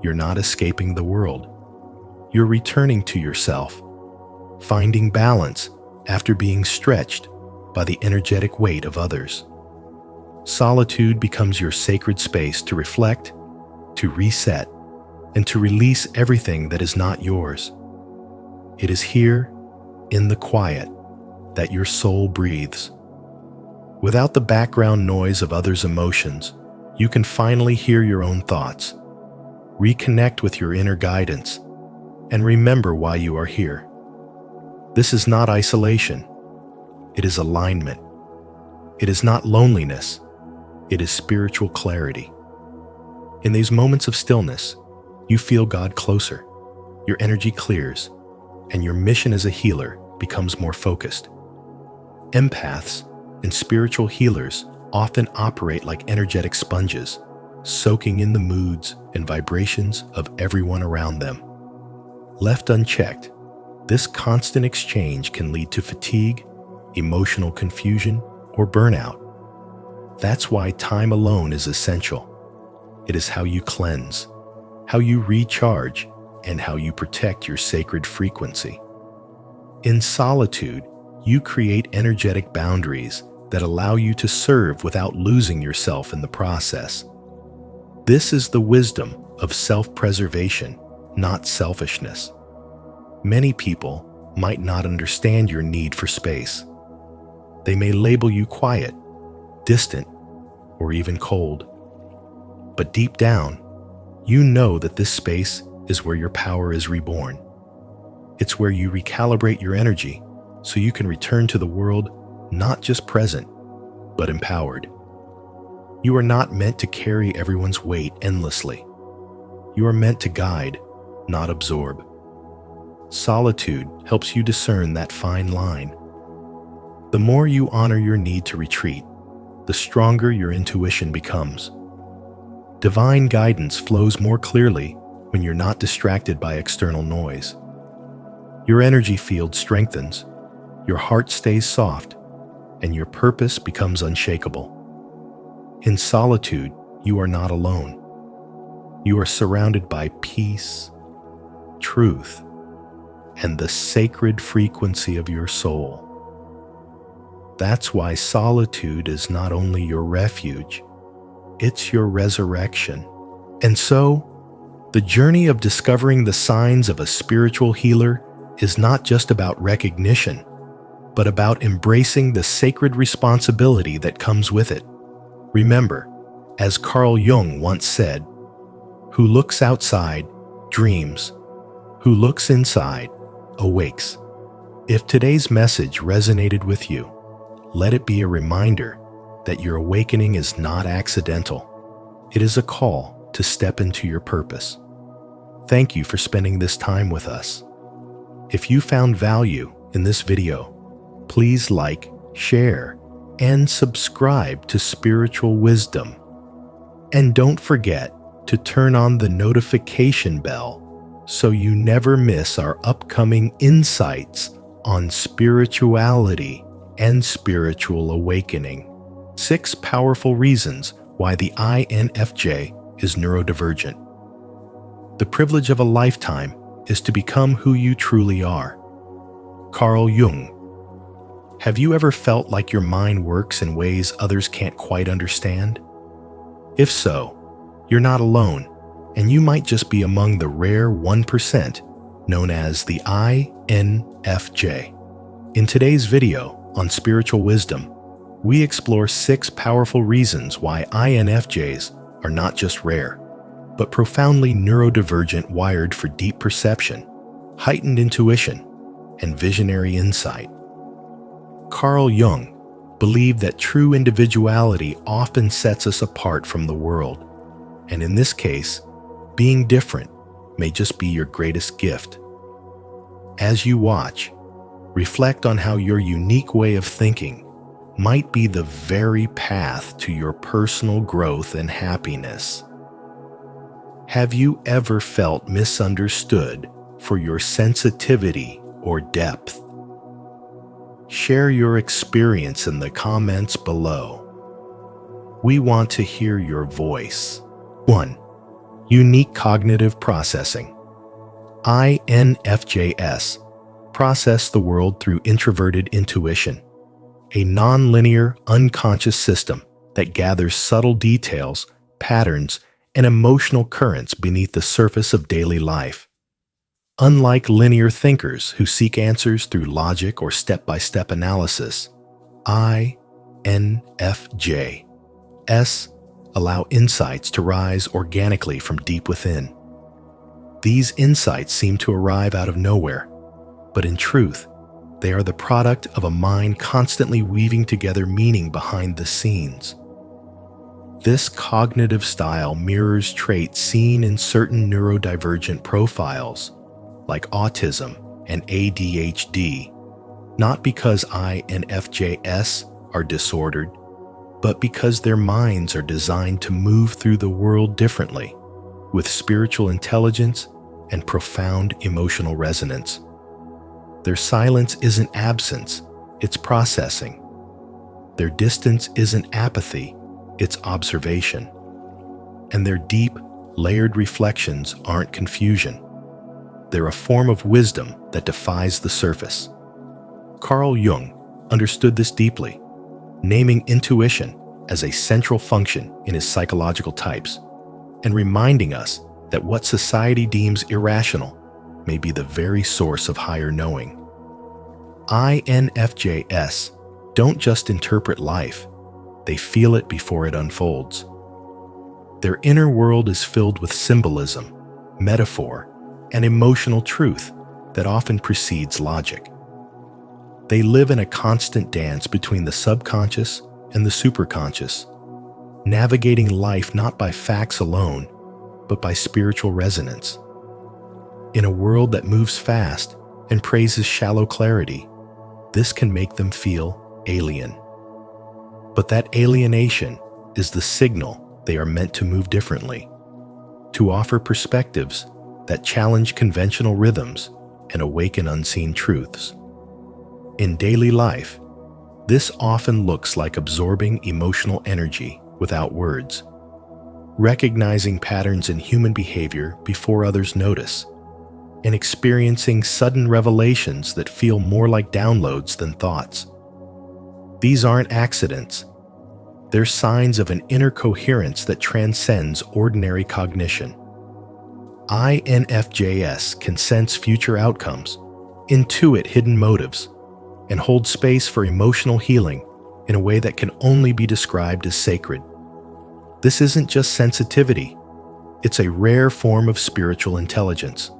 you're not escaping the world. You're returning to yourself, finding balance after being stretched by the energetic weight of others. Solitude becomes your sacred space to reflect, to reset, and to release everything that is not yours. It is here, in the quiet, that your soul breathes. Without the background noise of others' emotions, you can finally hear your own thoughts, reconnect with your inner guidance, and remember why you are here. This is not isolation. It is alignment. It is not loneliness. It is spiritual clarity. In these moments of stillness, you feel God closer, your energy clears, and your mission as a healer becomes more focused. Empaths and spiritual healers often operate like energetic sponges, soaking in the moods and vibrations of everyone around them. Left unchecked, this constant exchange can lead to fatigue, emotional confusion, or burnout. That's why time alone is essential. It is how you cleanse, how you recharge, and how you protect your sacred frequency. In solitude, you create energetic boundaries that allow you to serve without losing yourself in the process. This is the wisdom of self-preservation, not selfishness. Many people might not understand your need for space. They may label you quiet, distant, or even cold. But deep down, you know that this space is where your power is reborn. It's where you recalibrate your energy so you can return to the world not just present, but empowered. You are not meant to carry everyone's weight endlessly. You are meant to guide, not absorb. Solitude helps you discern that fine line. The more you honor your need to retreat, the stronger your intuition becomes. Divine guidance flows more clearly when you're not distracted by external noise. Your energy field strengthens, your heart stays soft, and your purpose becomes unshakable. In solitude, you are not alone. You are surrounded by peace, truth, and the sacred frequency of your soul. That's why solitude is not only your refuge, it's your resurrection. And so, the journey of discovering the signs of a spiritual healer is not just about recognition, but about embracing the sacred responsibility that comes with it. Remember, as Carl Jung once said, "Who looks outside dreams, who looks inside awakes." If today's message resonated with you, let it be a reminder that your awakening is not accidental. It is a call to step into your purpose. Thank you for spending this time with us. If you found value in this video, please like, share, and subscribe to Spiritual Wisdom. And don't forget to turn on the notification bell so you never miss our upcoming insights on spirituality and spiritual awakening. 6 powerful reasons why the INFJ is neurodivergent. The privilege of a lifetime is to become who you truly are. Carl Jung. Have you ever felt like your mind works in ways others can't quite understand? If so, You're not alone, and you might just be among the rare 1% known as the INFJ. In today's video on spiritual wisdom, we explore 6 powerful reasons why INFJs are not just rare, but profoundly neurodivergent, wired for deep perception, heightened intuition, and visionary insight. Carl Jung believed that true individuality often sets us apart from the world, and in this case, being different may just be your greatest gift. As you watch, reflect on how your unique way of thinking might be the very path to your personal growth and happiness. Have you ever felt misunderstood for your sensitivity or depth? Share your experience in the comments below. We want to hear your voice. 1. Unique cognitive processing. INFJs process the world through introverted intuition, a non-linear, unconscious system that gathers subtle details, patterns, and emotional currents beneath the surface of daily life. Unlike linear thinkers who seek answers through logic or step-by-step analysis, INFJs allow insights to rise organically from deep within. These insights seem to arrive out of nowhere, but in truth, they are the product of a mind constantly weaving together meaning behind the scenes. This cognitive style mirrors traits seen in certain neurodivergent profiles, like autism and ADHD, not because INFJs are disordered, but because their minds are designed to move through the world differently, with spiritual intelligence and profound emotional resonance. Their silence isn't absence, it's processing. Their distance isn't apathy, it's observation. And their deep, layered reflections aren't confusion. They're a form of wisdom that defies the surface. Carl Jung understood this deeply, naming intuition as a central function in his psychological types, and reminding us that what society deems irrational may be the very source of higher knowing. INFJs don't just interpret life, they feel it before it unfolds. Their inner world is filled with symbolism, metaphor, and emotional truth that often precedes logic. They live in a constant dance between the subconscious and the superconscious, navigating life not by facts alone, but by spiritual resonance. In a world that moves fast and praises shallow clarity, this can make them feel alien. But that alienation is the signal they are meant to move differently, to offer perspectives that challenge conventional rhythms and awaken unseen truths. In daily life, this often looks like absorbing emotional energy without words, recognizing patterns in human behavior before others notice, and experiencing sudden revelations that feel more like downloads than thoughts. These aren't accidents. They're signs of an inner coherence that transcends ordinary cognition. INFJs can sense future outcomes, intuit hidden motives, and hold space for emotional healing in a way that can only be described as sacred. This isn't just sensitivity, it's a rare form of spiritual intelligence.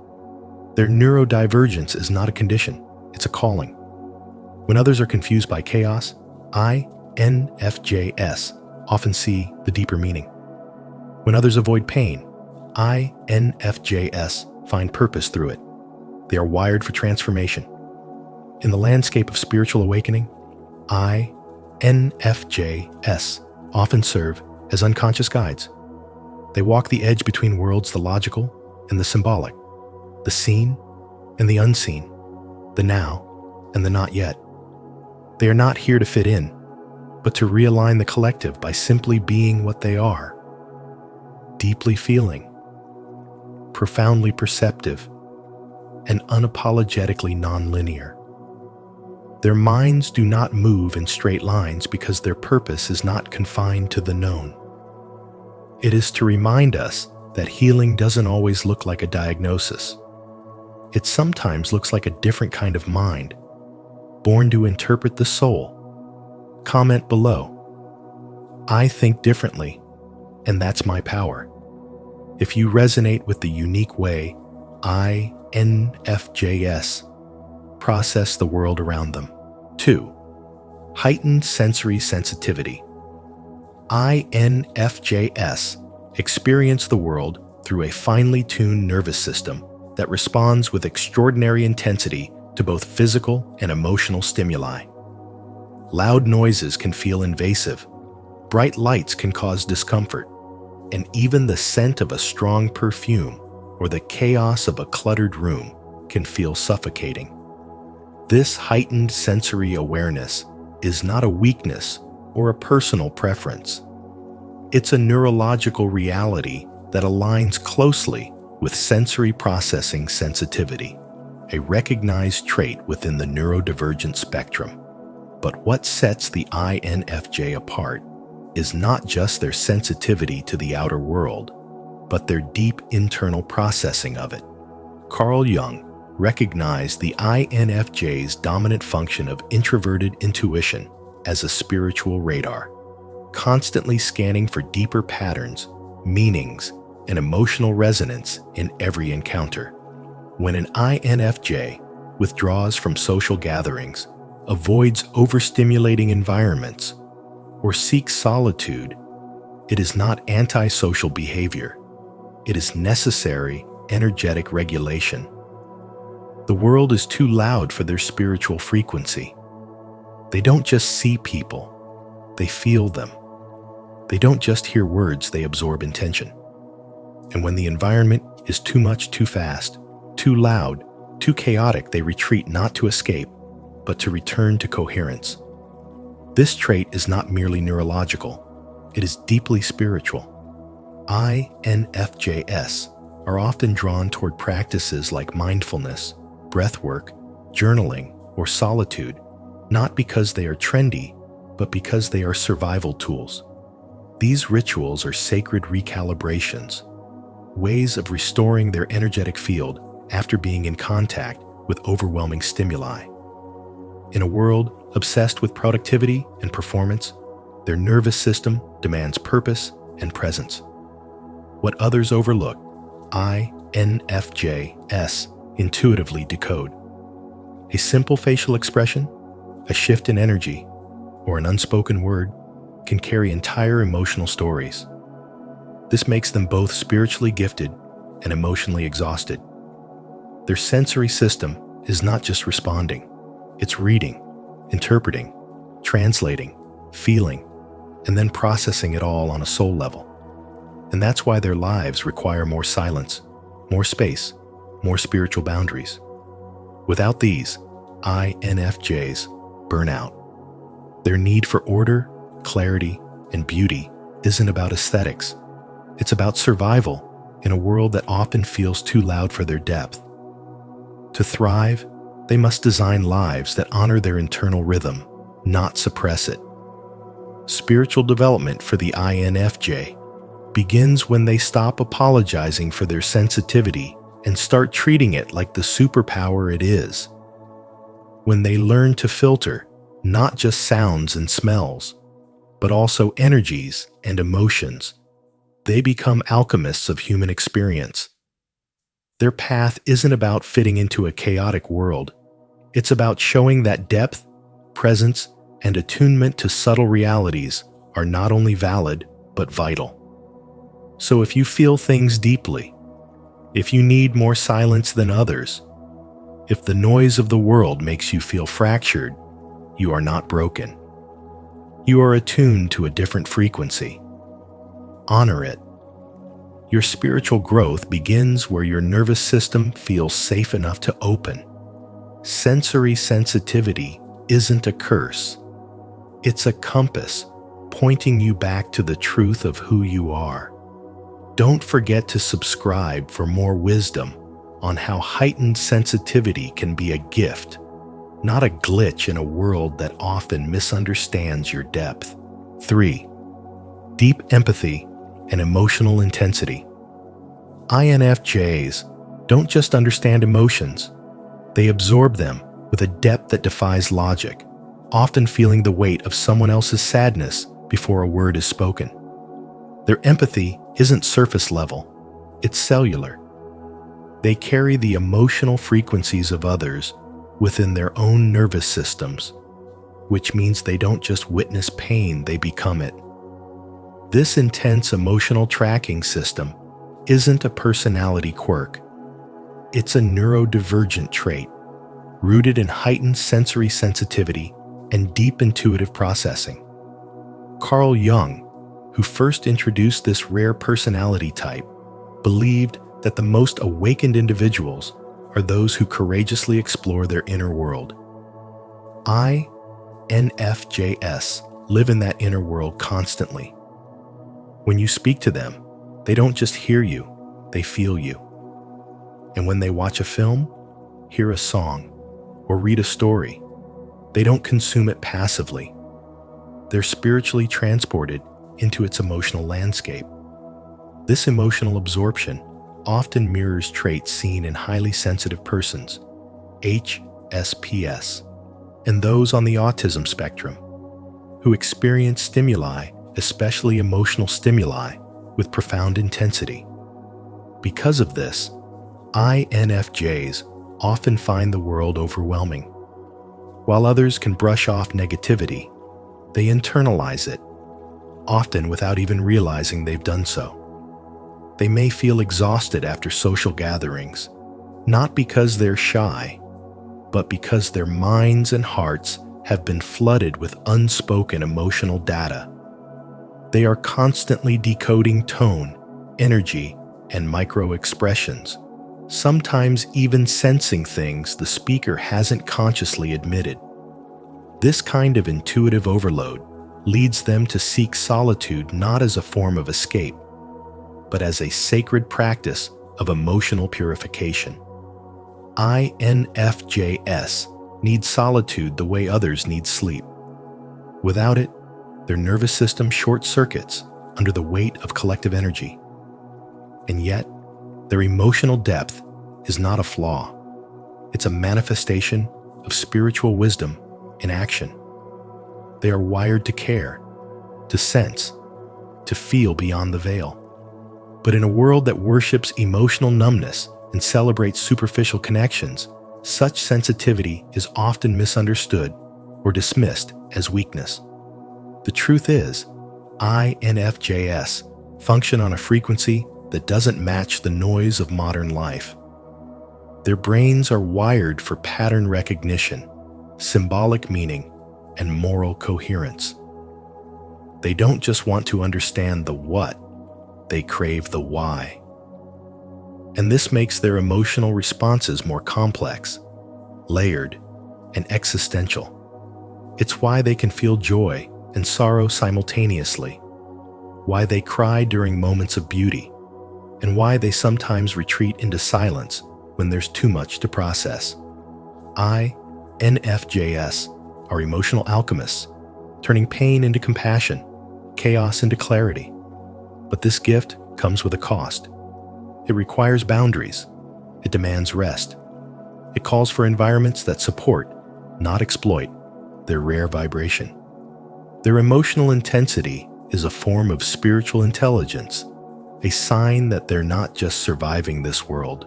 Their neurodivergence is not a condition, it's a calling. When others are confused by chaos, INFJs often see the deeper meaning. When others avoid pain, INFJs find purpose through it. They are wired for transformation. In the landscape of spiritual awakening, INFJs often serve as unconscious guides. They walk the edge between worlds, the logical and the symbolic, the seen and the unseen, the now and the not yet. They are not here to fit in, but to realign the collective by simply being what they are. Deeply feeling, profoundly perceptive, and unapologetically nonlinear. Their minds do not move in straight lines because their purpose is not confined to the known. It is to remind us that healing doesn't always look like a diagnosis. It sometimes looks like a different kind of mind, born to interpret the soul. Comment below. I think differently, and that's my power. If you resonate with the unique way INFJs process the world around them. 2. Heightened sensory sensitivity. INFJs experience the world through a finely tuned nervous system that responds with extraordinary intensity to both physical and emotional stimuli. Loud noises can feel invasive, bright lights can cause discomfort, and even the scent of a strong perfume or the chaos of a cluttered room can feel suffocating. This heightened sensory awareness is not a weakness or a personal preference. It's a neurological reality that aligns closely with sensory processing sensitivity, a recognized trait within the neurodivergent spectrum. But what sets the INFJ apart is not just their sensitivity to the outer world, but their deep internal processing of it. Carl Jung recognized the INFJ's dominant function of introverted intuition as a spiritual radar, constantly scanning for deeper patterns, meanings, and emotional resonance in every encounter. When an INFJ withdraws from social gatherings, avoids overstimulating environments, or seeks solitude, it is not antisocial behavior. It is necessary, energetic regulation. The world is too loud for their spiritual frequency. They don't just see people, they feel them. They don't just hear words, they absorb intention. And when the environment is too much, too fast, too loud, too chaotic, they retreat not to escape, but to return to coherence. This trait is not merely neurological, it is deeply spiritual. INFJs are often drawn toward practices like mindfulness, breathwork, journaling, or solitude, not because they are trendy, but because they are survival tools. These rituals are sacred recalibrations, ways of restoring their energetic field after being in contact with overwhelming stimuli. In a world obsessed with productivity and performance, their nervous system demands purpose and presence. What others overlook, INFJs intuitively decode. A simple facial expression, a shift in energy, or an unspoken word can carry entire emotional stories. This makes them both spiritually gifted and emotionally exhausted. Their sensory system is not just responding, it's reading, interpreting, translating, feeling, and then processing it all on a soul level. And that's why their lives require more silence, more space, more spiritual boundaries. Without these, INFJs burn out. Their need for order, clarity, and beauty isn't about aesthetics. It's about survival in a world that often feels too loud for their depth. To thrive, they must design lives that honor their internal rhythm, not suppress it. Spiritual development for the INFJ begins when they stop apologizing for their sensitivity and start treating it like the superpower it is. When they learn to filter not just sounds and smells, but also energies and emotions, they become alchemists of human experience. Their path isn't about fitting into a chaotic world. It's about showing that depth, presence, and attunement to subtle realities are not only valid, but vital. So if you feel things deeply, if you need more silence than others, if the noise of the world makes you feel fractured, you are not broken. You are attuned to a different frequency. Honor it. Your spiritual growth begins where your nervous system feels safe enough to open. Sensory sensitivity isn't a curse. It's a compass pointing you back to the truth of who you are. Don't forget to subscribe for more wisdom on how heightened sensitivity can be a gift, not a glitch in a world that often misunderstands your depth. 3. Deep empathy and emotional intensity. INFJs don't just understand emotions, they absorb them with a depth that defies logic, often feeling the weight of someone else's sadness before a word is spoken. Their empathy isn't surface level, it's cellular. They carry the emotional frequencies of others within their own nervous systems, which means they don't just witness pain, they become it. This intense emotional tracking system isn't a personality quirk. It's a neurodivergent trait, rooted in heightened sensory sensitivity and deep intuitive processing. Carl Jung, who first introduced this rare personality type, believed that the most awakened individuals are those who courageously explore their inner world. INFJs live in that inner world constantly. When you speak to them, they don't just hear you, they feel you. And when they watch a film, hear a song, or read a story, they don't consume it passively. They're spiritually transported into its emotional landscape. This emotional absorption often mirrors traits seen in highly sensitive persons, HSPs, and those on the autism spectrum, who experience stimuli, especially emotional stimuli, with profound intensity. Because of this, INFJs often find the world overwhelming. While others can brush off negativity, they internalize it, often without even realizing they've done so. They may feel exhausted after social gatherings, not because they're shy, but because their minds and hearts have been flooded with unspoken emotional data. They are constantly decoding tone, energy, and micro-expressions, sometimes even sensing things the speaker hasn't consciously admitted. This kind of intuitive overload leads them to seek solitude not as a form of escape, but as a sacred practice of emotional purification. INFJs need solitude the way others need sleep. Without it, their nervous system short-circuits under the weight of collective energy. And yet, their emotional depth is not a flaw. It's a manifestation of spiritual wisdom in action. They are wired to care, to sense, to feel beyond the veil. But in a world that worships emotional numbness and celebrates superficial connections, such sensitivity is often misunderstood or dismissed as weakness. The truth is, INFJs function on a frequency that doesn't match the noise of modern life. Their brains are wired for pattern recognition, symbolic meaning, and moral coherence. They don't just want to understand the what, they crave the why. And this makes their emotional responses more complex, layered, and existential. It's why they can feel joy and sorrow simultaneously, why they cry during moments of beauty, and why they sometimes retreat into silence when there's too much to process. INFJs are emotional alchemists, turning pain into compassion, chaos into clarity. But this gift comes with a cost. It requires boundaries. It demands rest. It calls for environments that support, not exploit, their rare vibration. Their emotional intensity is a form of spiritual intelligence, a sign that they're not just surviving this world.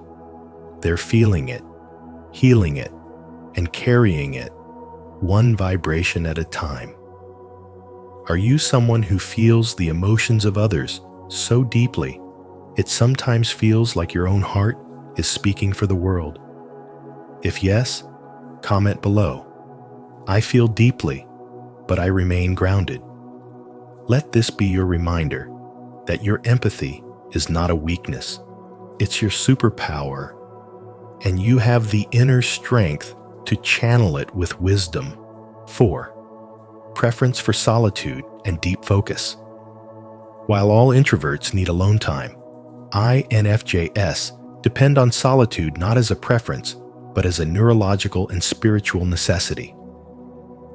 They're feeling it, healing it, and carrying it, one vibration at a time. Are you someone who feels the emotions of others so deeply it sometimes feels like your own heart is speaking for the world? If yes, comment below. I feel deeply, but I remain grounded. Let this be your reminder that your empathy is not a weakness. It's your superpower, and you have the inner strength to channel it with wisdom. 4. Preference for solitude and deep focus. While all introverts need alone time, INFJs depend on solitude not as a preference, but as a neurological and spiritual necessity.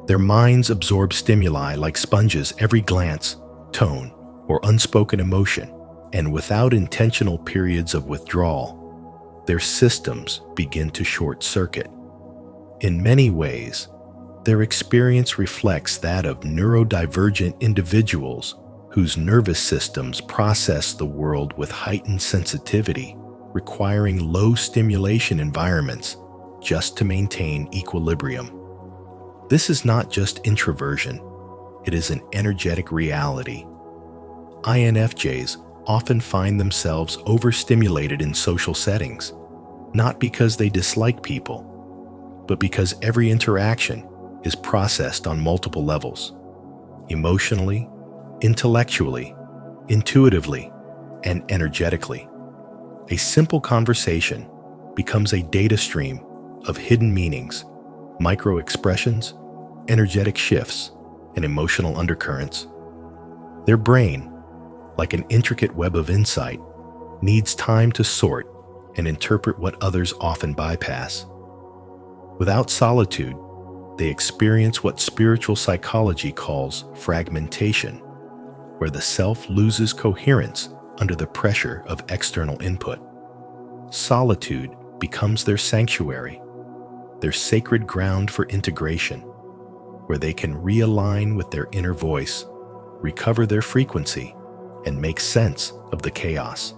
Their minds absorb stimuli like sponges every glance, tone, or unspoken emotion, And without intentional periods of withdrawal, their systems begin to short-circuit. In many ways, their experience reflects that of neurodivergent individuals whose nervous systems process the world with heightened sensitivity, requiring low stimulation environments just to maintain equilibrium. This is not just introversion, it is an energetic reality. INFJs often find themselves overstimulated in social settings, not because they dislike people, but because every interaction is processed on multiple levels: emotionally, intellectually, intuitively, and energetically. A simple conversation becomes a data stream of hidden meanings, micro-expressions, energetic shifts, and emotional undercurrents. Their brain, like an intricate web of insight, needs time to sort and interpret what others often bypass. Without solitude, they experience what spiritual psychology calls fragmentation, where the self loses coherence under the pressure of external input. Solitude becomes their sanctuary, their sacred ground for integration, where they can realign with their inner voice, recover their frequency, and make sense of the chaos.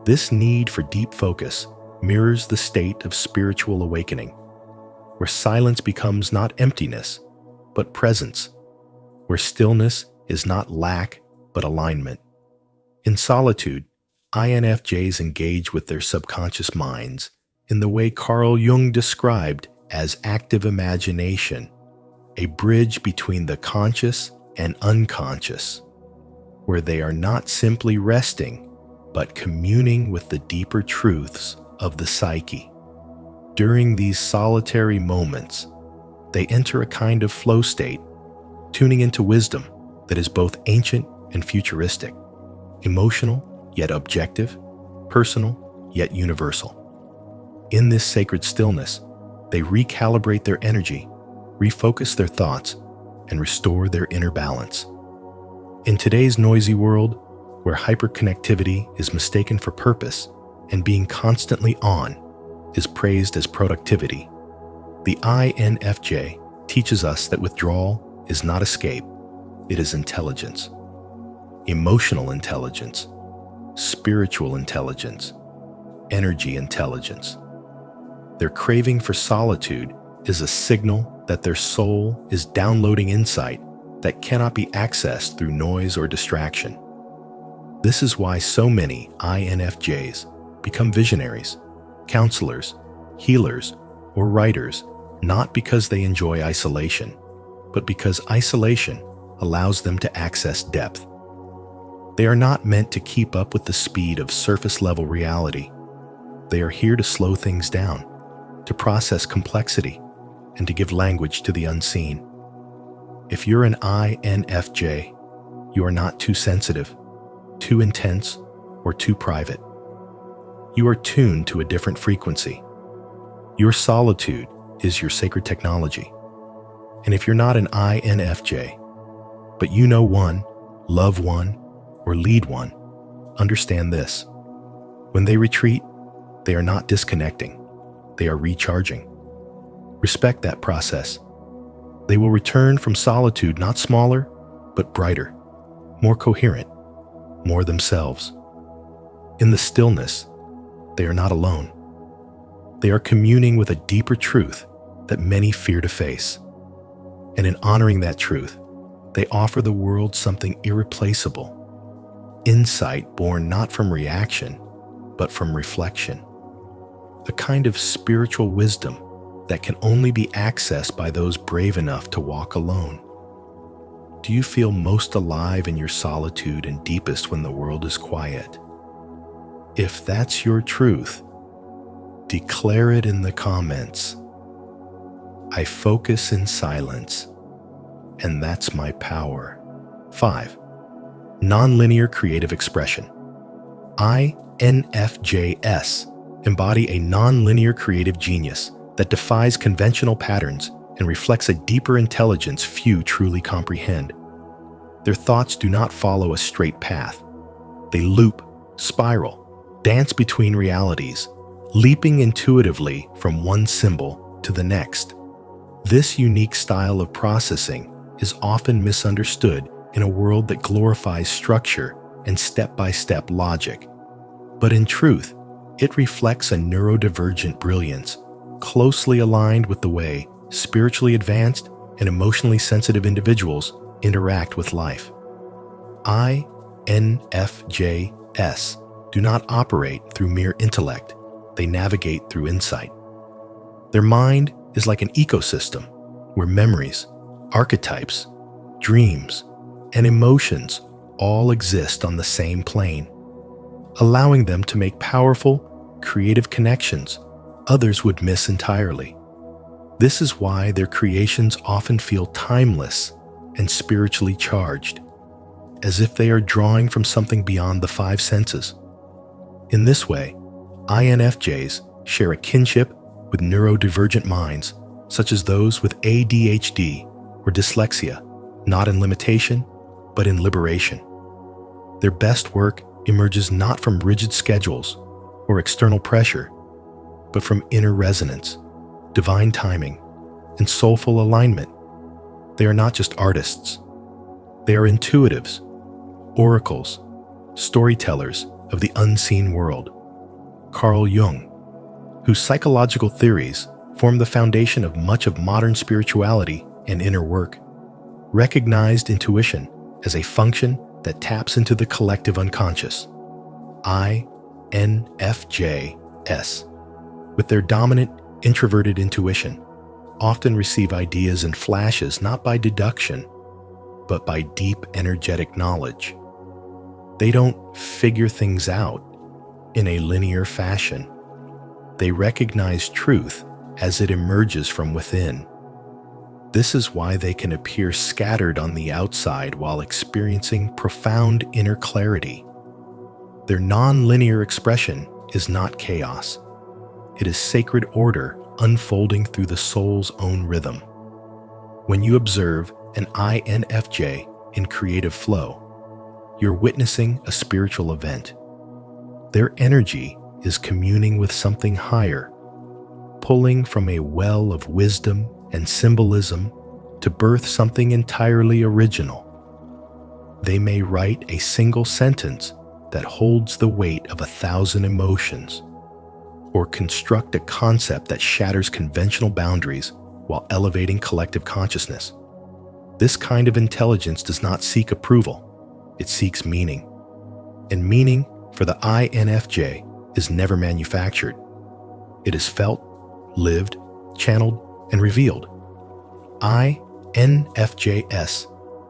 This need for deep focus mirrors the state of spiritual awakening, where silence becomes not emptiness, but presence, where stillness is not lack, but alignment. In solitude, INFJs engage with their subconscious minds in the way Carl Jung described as active imagination, a bridge between the conscious and unconscious, where they are not simply resting, but communing with the deeper truths of the psyche. During these solitary moments, they enter a kind of flow state, tuning into wisdom that is both ancient and futuristic, emotional yet objective, personal yet universal. In this sacred stillness, they recalibrate their energy, refocus their thoughts, and restore their inner balance. In today's noisy world, where hyperconnectivity is mistaken for purpose and being constantly on is praised as productivity, the INFJ teaches us that withdrawal is not escape, it is intelligence. Emotional intelligence, spiritual intelligence, energy intelligence. Their craving for solitude is a signal that their soul is downloading insight that cannot be accessed through noise or distraction. This is why so many INFJs become visionaries, counselors, healers, or writers, not because they enjoy isolation, but because isolation allows them to access depth. They are not meant to keep up with the speed of surface-level reality. They are here to slow things down, to process complexity, and to give language to the unseen. If you're an INFJ, you are not too sensitive, too intense, or too private. You are tuned to a different frequency. Your solitude is your sacred technology. And if you're not an INFJ, but you know one, love one, or lead one, understand this. When they retreat, they are not disconnecting, they are recharging. Respect that process. They will return from solitude not smaller, but brighter, more coherent, more themselves. In the stillness, they are not alone. They are communing with a deeper truth that many fear to face. And in honoring that truth, they offer the world something irreplaceable. Insight born not from reaction, but from reflection. A kind of spiritual wisdom that can only be accessed by those brave enough to walk alone. Do you feel most alive in your solitude and deepest when the world is quiet? If that's your truth, declare it in the comments. I focus in silence, and that's my power. 5. Nonlinear creative expression. INFJs embody a nonlinear creative genius that defies conventional patterns and reflects a deeper intelligence few truly comprehend. Their thoughts do not follow a straight path. They loop spiral, dance between realities, leaping intuitively from one symbol to the next. This unique style of processing is often misunderstood in a world that glorifies structure and step-by-step logic. But in truth, it reflects a neurodivergent brilliance closely aligned with the way spiritually advanced and emotionally sensitive individuals interact with life. INFJs do not operate through mere intellect, they navigate through insight. Their mind is like an ecosystem where memories, archetypes, dreams, and emotions all exist on the same plane, allowing them to make powerful, creative connections others would miss entirely. This is why their creations often feel timeless and spiritually charged, as if they are drawing from something beyond the five senses. In this way, INFJs share a kinship with neurodivergent minds, such as those with ADHD or dyslexia, not in limitation, but in liberation. Their best work emerges not from rigid schedules or external pressure, but from inner resonance, divine timing, and soulful alignment. They are not just artists. They are intuitives, oracles, storytellers of the unseen world. Carl Jung, whose psychological theories form the foundation of much of modern spirituality and inner work, recognized intuition as a function that taps into the collective unconscious. INFJs, with their dominant introverted intuition, often receive ideas in flashes not by deduction, but by deep energetic knowledge. They don't figure things out in a linear fashion. They recognize truth as it emerges from within. This is why they can appear scattered on the outside while experiencing profound inner clarity. Their non-linear expression is not chaos. It is sacred order unfolding through the soul's own rhythm. When you observe an INFJ in creative flow, you're witnessing a spiritual event. Their energy is communing with something higher, pulling from a well of wisdom and symbolism to birth something entirely original. They may write a single sentence that holds the weight of 1,000 emotions, or construct a concept that shatters conventional boundaries while elevating collective consciousness. This kind of intelligence does not seek approval, it seeks meaning. And meaning for the INFJ is never manufactured. It is felt, lived, channeled, and revealed. INFJs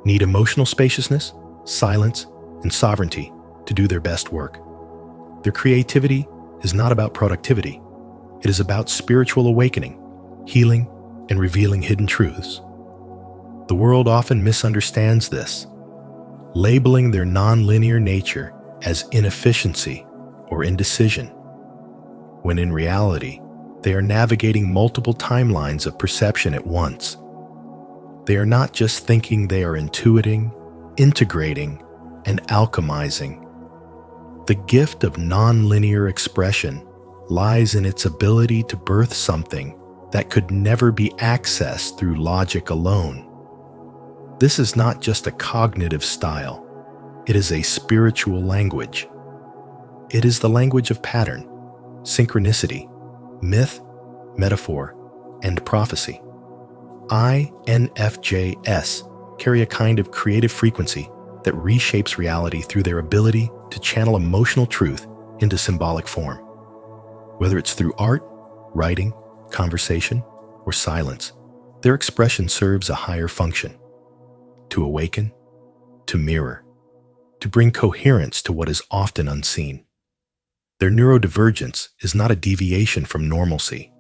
need emotional spaciousness, silence, and sovereignty to do their best work. Their creativity is not about productivity. It is about spiritual awakening, healing, and revealing hidden truths. The world often misunderstands this, labeling their non-linear nature as inefficiency or indecision, when in reality, they are navigating multiple timelines of perception at once. They are not just thinking, they are intuiting, integrating, and alchemizing. The gift of non-linear expression lies in its ability to birth something that could never be accessed through logic alone. This is not just a cognitive style, it is a spiritual language. It is the language of pattern, synchronicity, myth, metaphor, and prophecy. INFJs carry a kind of creative frequency that reshapes reality through their ability to channel emotional truth into symbolic form. Whether it's through art, writing, conversation, or silence, their expression serves a higher function: to awaken, to mirror, to bring coherence to what is often unseen. Their neurodivergence is not a deviation from normalcy.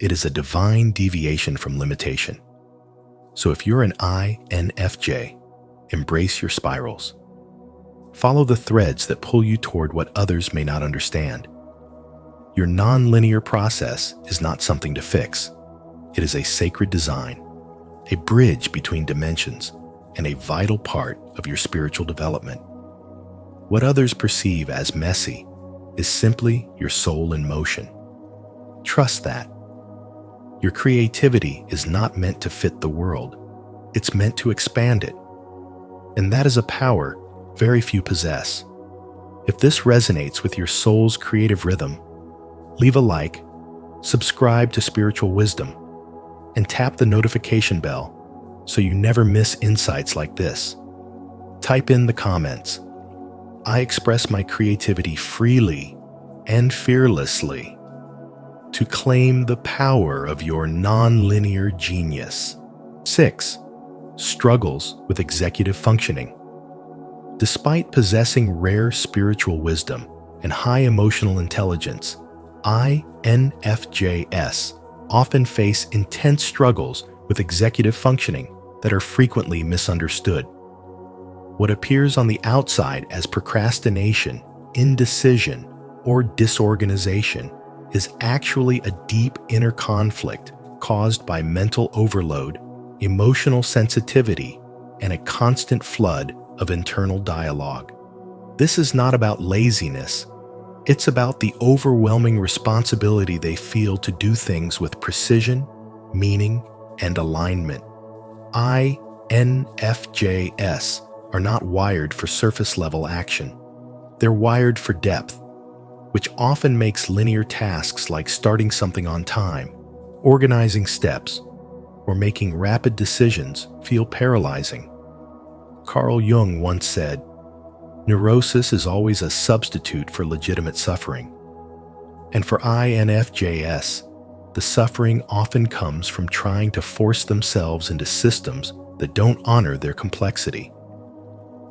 It is a divine deviation from limitation. So if you're an INFJ, embrace your spirals. Follow the threads that pull you toward what others may not understand. Your non-linear process is not something to fix. It is a sacred design, a bridge between dimensions, and a vital part of your spiritual development. What others perceive as messy is simply your soul in motion. Trust that. Your creativity is not meant to fit the world. It's meant to expand it. And that is a power very few possess. If this resonates with your soul's creative rhythm, leave a like, subscribe to Spiritual Wisdom, and tap the notification bell so you never miss insights like this. Type in the comments, "I express my creativity freely and fearlessly," to claim the power of your non-linear genius. 6. Struggles with executive functioning. Despite possessing rare spiritual wisdom and high emotional intelligence, INFJs often face intense struggles with executive functioning that are frequently misunderstood. What appears on the outside as procrastination, indecision, or disorganization is actually a deep inner conflict caused by mental overload, emotional sensitivity, and a constant flood of internal dialogue. This is not about laziness. It's about the overwhelming responsibility they feel to do things with precision, meaning, and alignment. INFJs are not wired for surface-level action. They're wired for depth, which often makes linear tasks like starting something on time, organizing steps, or making rapid decisions feel paralyzing. Carl Jung once said, "Neurosis is always a substitute for legitimate suffering." And for INFJs, the suffering often comes from trying to force themselves into systems that don't honor their complexity.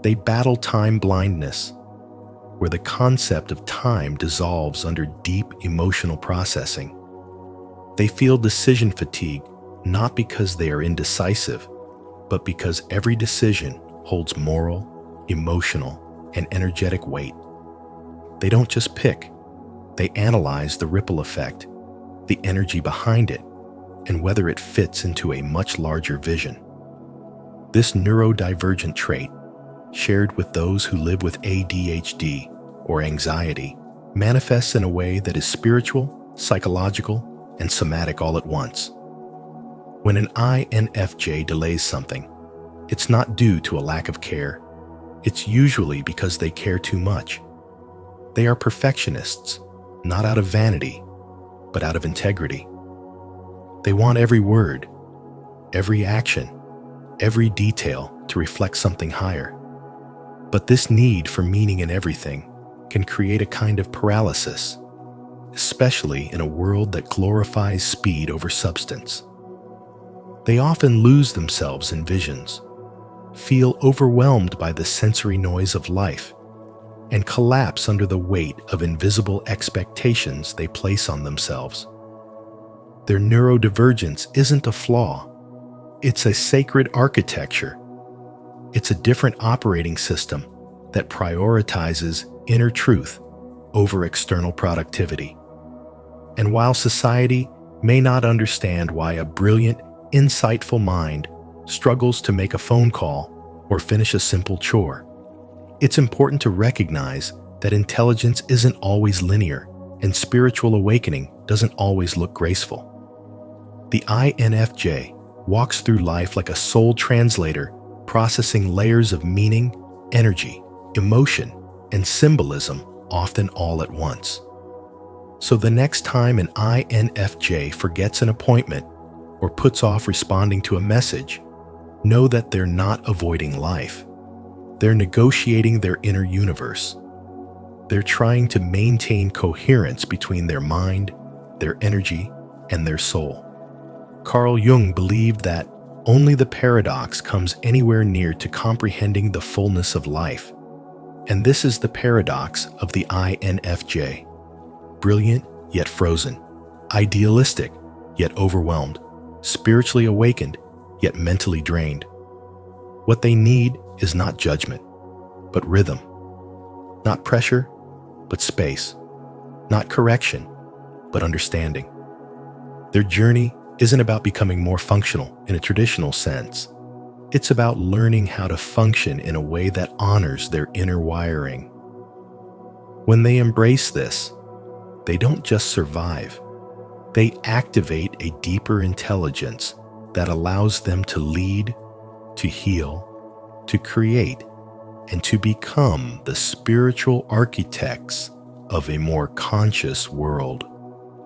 They battle time blindness, where the concept of time dissolves under deep emotional processing. They feel decision fatigue not because they are indecisive, but because every decision holds moral, emotional, and energetic weight. They don't just pick, they analyze the ripple effect, the energy behind it, and whether it fits into a much larger vision. This neurodivergent trait, shared with those who live with ADHD or anxiety, manifests in a way that is spiritual, psychological, and somatic all at once. When an INFJ delays something, it's not due to a lack of care. It's usually because they care too much. They are perfectionists, not out of vanity, but out of integrity. They want every word, every action, every detail to reflect something higher. But this need for meaning in everything can create a kind of paralysis, especially in a world that glorifies speed over substance. They often lose themselves in visions, feel overwhelmed by the sensory noise of life, and collapse under the weight of invisible expectations they place on themselves. Their neurodivergence isn't a flaw. It's a sacred architecture. It's a different operating system that prioritizes inner truth over external productivity. And while society may not understand why a brilliant, insightful mind struggles to make a phone call or finish a simple chore, it's important to recognize that intelligence isn't always linear and spiritual awakening doesn't always look graceful. The INFJ walks through life like a soul translator, processing layers of meaning, energy, emotion, and symbolism, often all at once. So the next time an INFJ forgets an appointment or puts off responding to a message, know that they're not avoiding life. They're negotiating their inner universe. They're trying to maintain coherence between their mind, their energy, and their soul. Carl Jung believed that only the paradox comes anywhere near to comprehending the fullness of life. And this is the paradox of the INFJ. Brilliant, yet frozen. Idealistic, yet overwhelmed. Spiritually awakened, yet mentally drained. What they need is not judgment, but rhythm. Not pressure, but space. Not correction, but understanding. Their journey isn't about becoming more functional in a traditional sense. It's about learning how to function in a way that honors their inner wiring. When they embrace this, they don't just survive. They activate a deeper intelligence that allows them to lead, to heal, to create, and to become the spiritual architects of a more conscious world.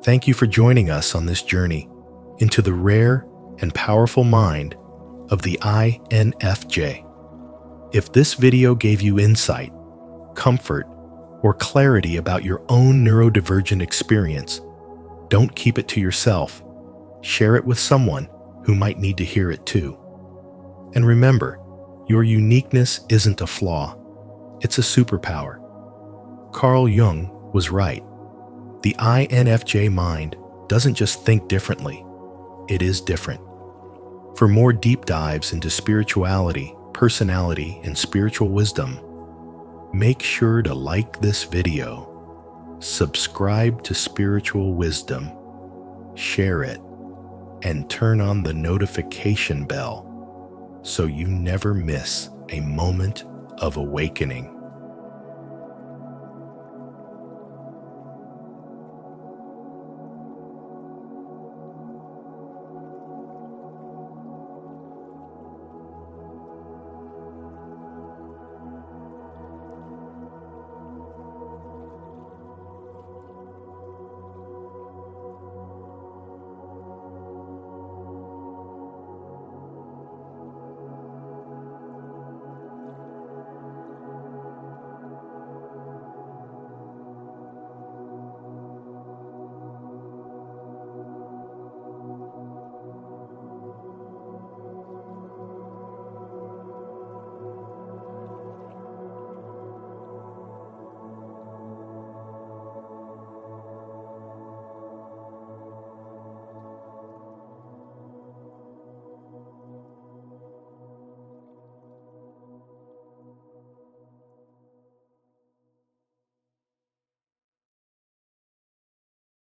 Thank you for joining us on this journey into the rare and powerful mind of the INFJ. If this video gave you insight, comfort, or clarity about your own neurodivergent experience, don't keep it to yourself. Share it with someone who might need to hear it too. And remember, your uniqueness isn't a flaw, it's a superpower. Carl Jung was right. The INFJ mind doesn't just think differently, it is different. For more deep dives into spirituality, personality, and spiritual wisdom, make sure to like this video, subscribe to Spiritual Wisdom, share it, and turn on the notification bell so you never miss a moment of awakening.